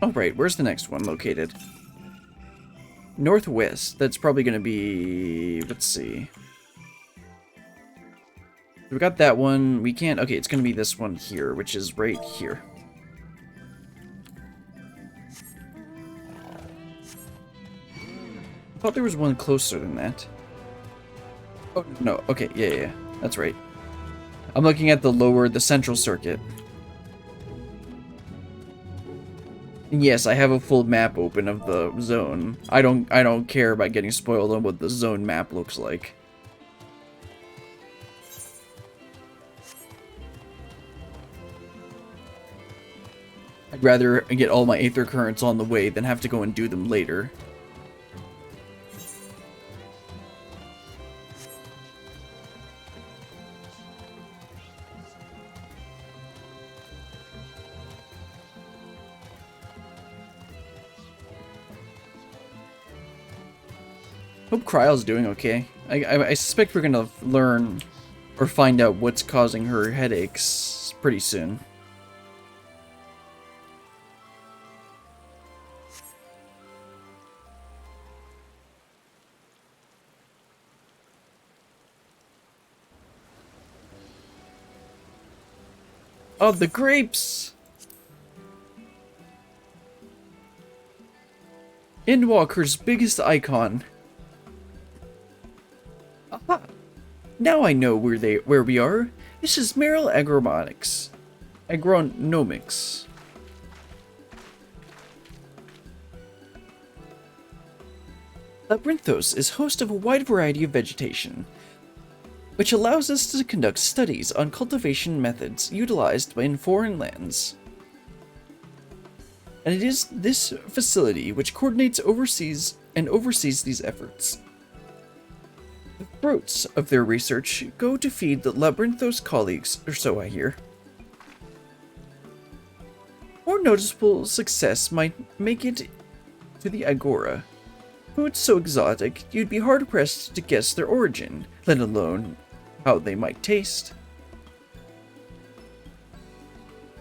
Oh, right. Where's the next one located? Northwest. That's probably going to be... Let's see. We got that one. We can't... Okay, it's going to be this one here, which is right here. I thought there was one closer than that. Oh, no. Okay, yeah. That's right. I'm looking at the central circuit. And yes, I have a full map open of the zone. I don't care about getting spoiled on what the zone map looks like. I'd rather get all my aether currents on the way than have to go and do them later. Hope Kryle's doing okay. I suspect we're gonna learn or find out what's causing her headaches pretty soon. Oh, the grapes! Endwalker's biggest icon. Aha! Now I know where we are. This is Merrill Agronomics. Labyrinthos is host of a wide variety of vegetation, which allows us to conduct studies on cultivation methods utilized in foreign lands. And it is this facility which coordinates oversees these efforts. The fruits of their research go to feed the Labyrinthos colleagues, or so I hear. More noticeable success might make it to the Agora. Foods so exotic, you'd be hard-pressed to guess their origin, let alone how they might taste.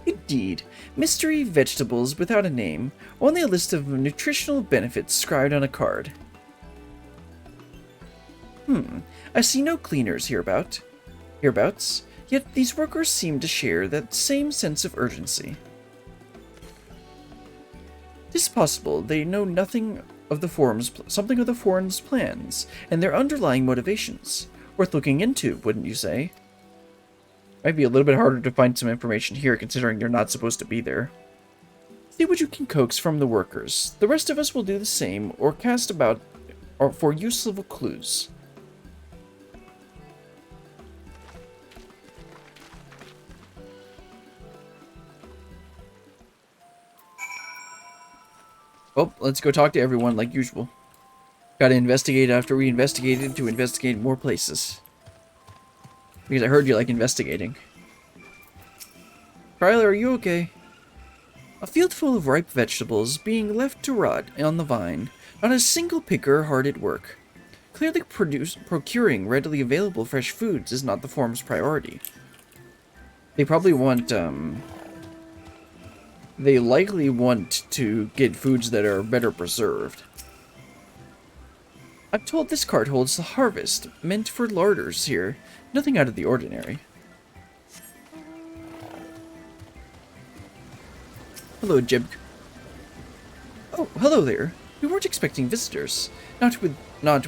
Indeed, mystery vegetables without a name, only a list of nutritional benefits scribed on a card. I see no cleaners hereabouts, yet these workers seem to share that same sense of urgency. It is possible they know something of the forum's plans and their underlying motivations. Worth looking into, wouldn't you say? Might be a little bit harder to find some information here, considering you're not supposed to be there. See what you can coax from the workers. The rest of us will do the same, or cast about for useful clues. Oh, let's go talk to everyone like usual. Gotta investigate after we investigated to investigate more places. Because I heard you like investigating. Kryler, are you okay? A field full of ripe vegetables being left to rot on the vine. Not a single picker hard at work. Clearly procuring readily available fresh foods is not the forum's priority. They probably want, they likely want to get foods that are better preserved. I'm told this cart holds the harvest, meant for larders here. Nothing out of the ordinary. Hello, Jib. Oh, hello there. We weren't expecting visitors. Not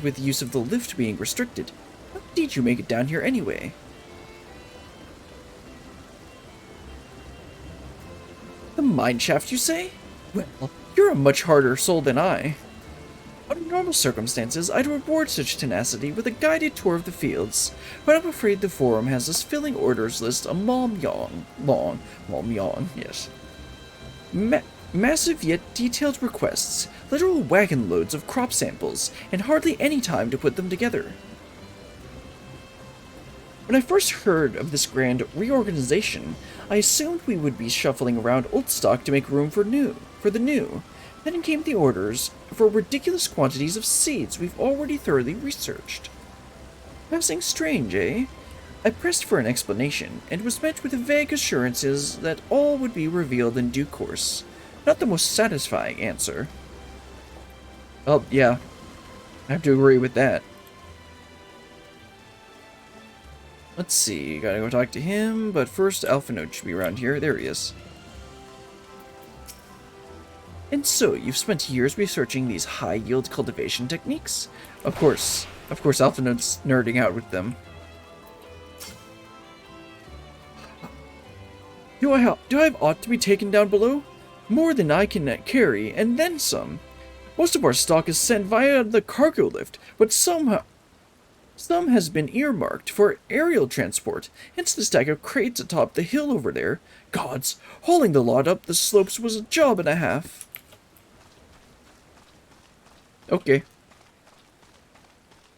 with use of the lift being restricted. How did you make it down here anyway? The mineshaft, you say? Well, you're a much harder soul than I. Under normal circumstances, I'd reward such tenacity with a guided tour of the fields, but I'm afraid the forum has this filling orders list a long, yes. Massive yet detailed requests, literal wagon loads of crop samples, and hardly any time to put them together. When I first heard of this grand reorganization, I assumed we would be shuffling around old stock to make room for the new. Then came the orders for ridiculous quantities of seeds we've already thoroughly researched. Passing strange, eh? I pressed for an explanation, and was met with vague assurances that all would be revealed in due course. not the most satisfying answer. Oh, yeah. I have to agree with that. Let's see, gotta go talk to him, but first Alpha Note should be around here. There he is. And so, you've spent years researching these high-yield cultivation techniques? Of course Alpha Note's nerding out with them. Do I have aught to be taken down below? More than I can carry, and then some. Most of our stock is sent via the cargo lift, but some has been earmarked for aerial transport, hence the stack of crates atop the hill over there. Gods, hauling the lot up the slopes was a job and a half. Okay.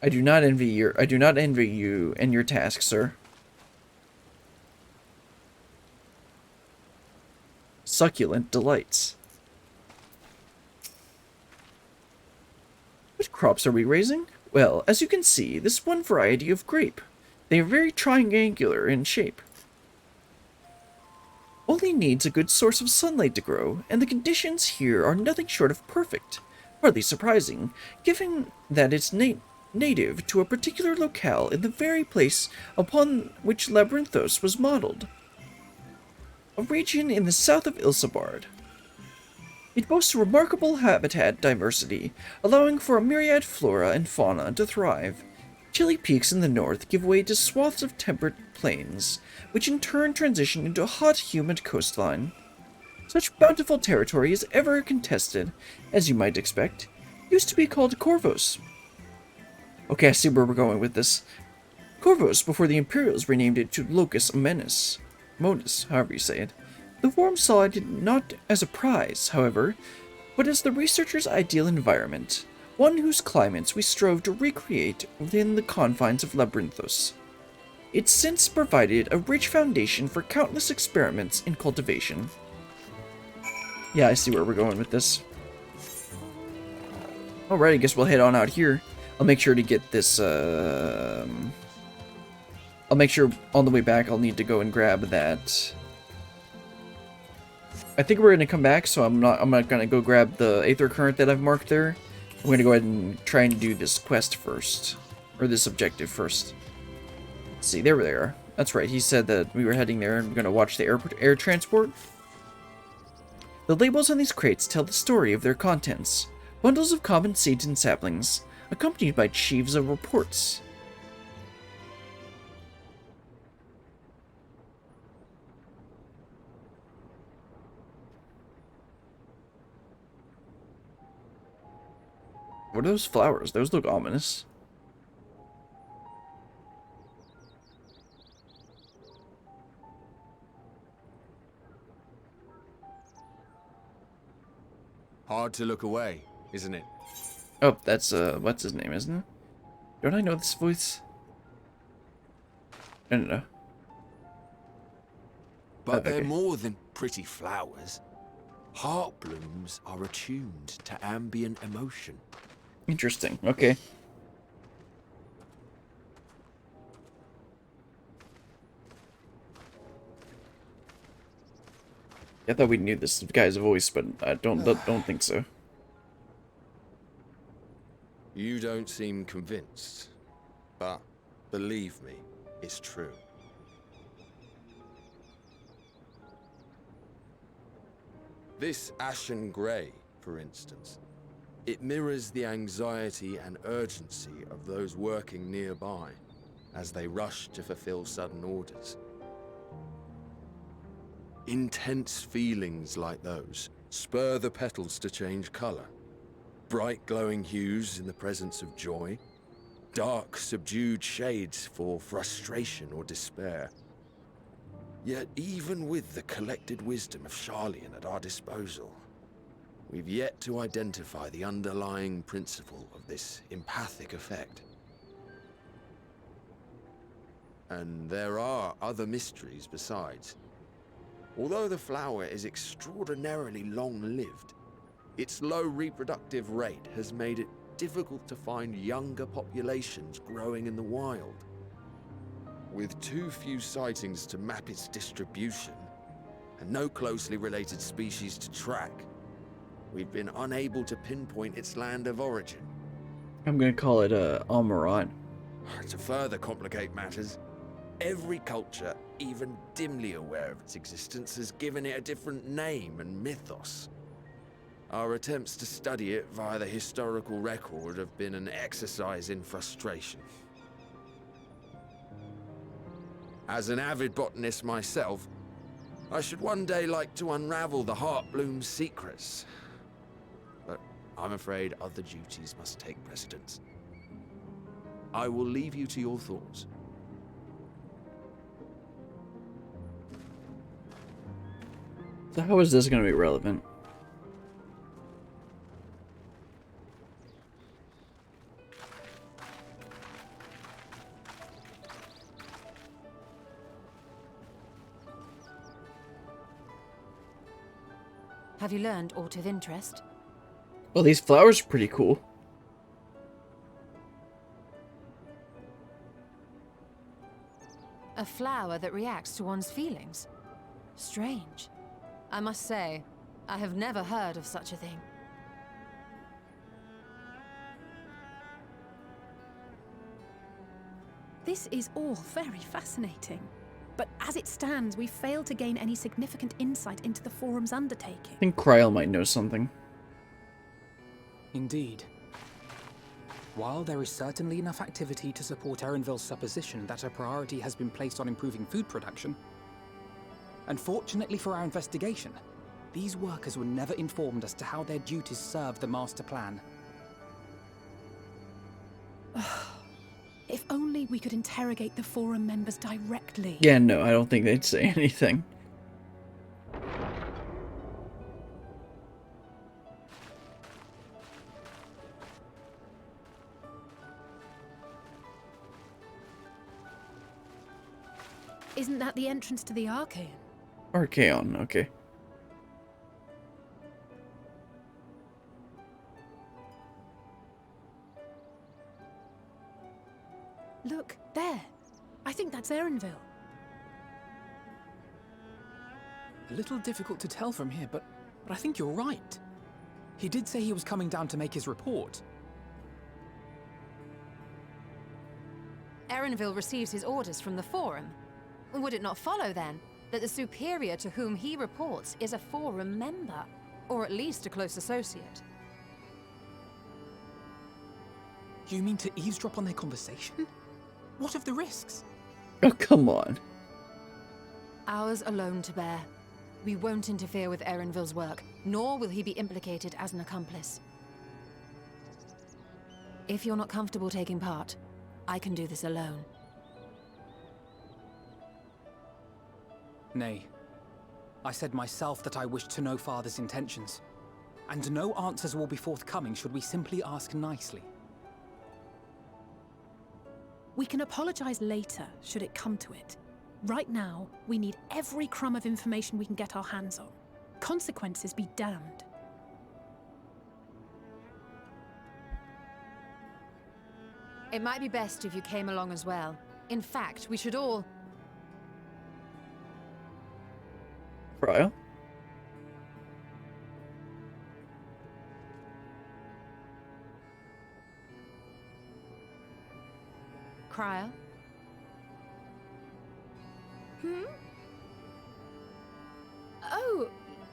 I do not envy you and your task, sir. Succulent delights. What crops are we raising? Well, as you can see, this one variety of grape. They are very triangular in shape. Only needs a good source of sunlight to grow, and the conditions here are nothing short of perfect. Hardly surprising, given that it's native to a particular locale in the very place upon which Labyrinthos was modeled. A region in the south of Ilsabard. It boasts a remarkable habitat diversity, allowing for a myriad flora and fauna to thrive. Chilly peaks in the north give way to swaths of temperate plains, which in turn transition into a hot, humid coastline. Such bountiful territory is ever contested, as you might expect. Used to be called Corvos. Okay, I see where we're going with this. Corvos, before the Imperials renamed it to Locus Amonis, however you say it. The forum saw it not as a prize, however, but as the researchers' ideal environment, one whose climates we strove to recreate within the confines of Labyrinthos. It's since provided a rich foundation for countless experiments in cultivation. Yeah, I see where we're going with this. Alright, I guess we'll head on out here. I'll make sure to get this, I'll make sure on the way back I'll need to go and grab that. I think we're gonna come back, so I'm not gonna go grab the Aether Current that I've marked there. I'm gonna go ahead and try and do this quest first. Or this objective first. Let's see, there they are. That's right, he said that we were heading there and we're gonna watch the air transport. The labels on these crates tell the story of their contents. Bundles of common seeds and saplings, accompanied by sheaves of reports. What are those flowers? Those look ominous. Hard to look away, isn't it? Oh, that's, what's his name, isn't it? Don't I know this voice? No. But Okay. they're more than pretty flowers. Heart blooms are attuned to ambient emotion. Interesting, okay. I thought we knew this guy's voice, but I don't think so. You don't seem convinced, but believe me, it's true. This ashen grey, for instance, it mirrors the anxiety and urgency of those working nearby as they rush to fulfill sudden orders. Intense feelings like those spur the petals to change colour. Bright glowing hues in the presence of joy, dark subdued shades for frustration or despair. Yet even with the collected wisdom of Sharlayan at our disposal, we've yet to identify the underlying principle of this empathic effect. And there are other mysteries besides. Although the flower is extraordinarily long-lived, its low reproductive rate has made it difficult to find younger populations growing in the wild. With too few sightings to map its distribution, and no closely related species to track, we've been unable to pinpoint its land of origin. I'm gonna call it Amarat. To further complicate matters, every culture, even dimly aware of its existence, has given it a different name and mythos. Our attempts to study it via the historical record have been an exercise in frustration. As an avid botanist myself, I should one day like to unravel the Heartbloom's secrets. But I'm afraid other duties must take precedence. I will leave you to your thoughts. So how is this gonna be relevant? Have you learned aught of interest? Well, these flowers are pretty cool. A flower that reacts to one's feelings? Strange. I must say, I have never heard of such a thing. This is all very fascinating. But as it stands, we fail to gain any significant insight into the Forum's undertaking. I think Kryl might know something. Indeed. While there is certainly enough activity to support Erenville's supposition that a priority has been placed on improving food production, unfortunately for our investigation, these workers were never informed as to how their duties serve the master plan. If only we could interrogate the Forum members directly. Yeah, no, I don't think they'd say anything. Isn't that the entrance to the Archaean? Archaeon, okay. Look, there. I think that's Erenville. A little difficult to tell from here, but I think you're right. He did say he was coming down to make his report. Erenville receives his orders from the Forum. Would it not follow, then, that the superior to whom he reports is a Forum member? Or at least a close associate? You mean to eavesdrop on their conversation? What of the risks? Oh, come on. Ours alone to bear. We won't interfere with Erenville's work, nor will he be implicated as an accomplice. If you're not comfortable taking part, I can do this alone. Nay. I said myself that I wished to know Father's intentions. And no answers will be forthcoming should we simply ask nicely. We can apologize later, should it come to it. Right now, we need every crumb of information we can get our hands on. Consequences be damned. It might be best if you came along as well. In fact, we should all... Kryl? Kryl? Oh,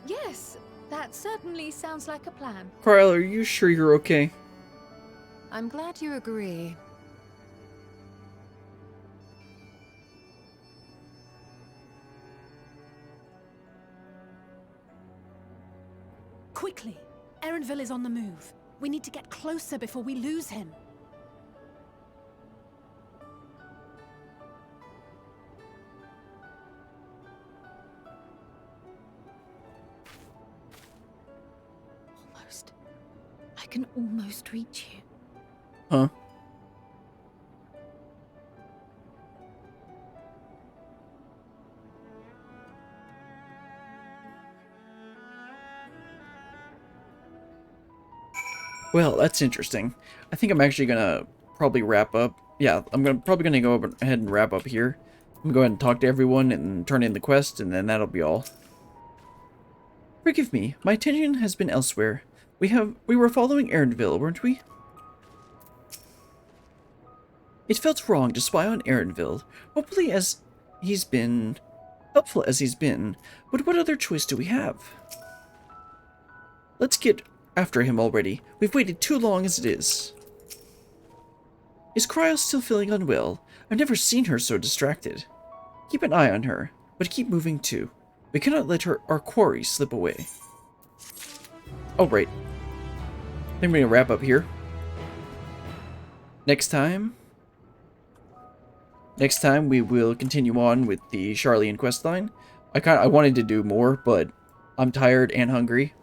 yes. That certainly sounds like a plan. Kryl, are you sure you're okay? I'm glad you agree. Quickly! Erenville is on the move. We need to get closer before we lose him. Almost. I can almost reach you. Huh? Well, that's interesting. I think I'm actually gonna probably wrap up. Yeah, probably gonna go ahead and wrap up here. I'm gonna go ahead and talk to everyone and turn in the quest, and then that'll be all. Forgive me, my attention has been elsewhere. We were following Erendville, weren't we? It felt wrong to spy on Erendville, helpful as he's been, but what other choice do we have? Let's get after him already. We've waited too long as it is. Is Cryo still feeling unwell? I've never seen her so distracted. Keep an eye on her, but keep moving too. We cannot let our quarry slip away. Oh, right. I think we're gonna wrap up here. Next time we will continue on with the Sharlayan questline. I wanted to do more, but I'm tired and hungry.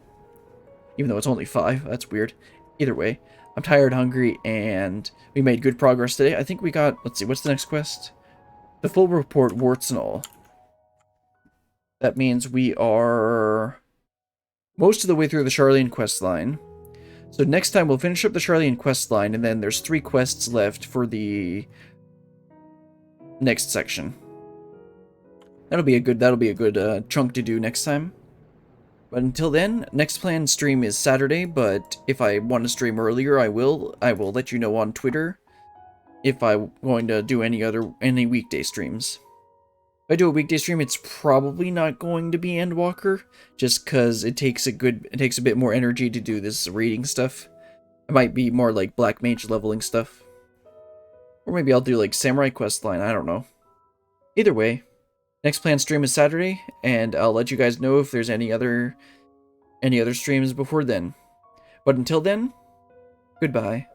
Even though it's only 5, that's weird. Either way, I'm tired, hungry, and we made good progress today. I think we got, let's see, what's the next quest? The full report, warts and all. That means we are most of the way through the Sharlayan questline. So next time we'll finish up the Sharlayan questline, and then there's 3 quests left for the next section. That'll be a good chunk to do next time. But until then, next planned stream is Saturday, but if I want to stream earlier, I will let you know on Twitter if I'm going to do any weekday streams. If I do a weekday stream, it's probably not going to be Endwalker, just because it takes a bit more energy to do this reading stuff. It might be more like Black Mage leveling stuff. Or maybe I'll do like Samurai Questline, I don't know. Either way, next planned stream is Saturday, and I'll let you guys know if there's any other streams before then. But until then, goodbye.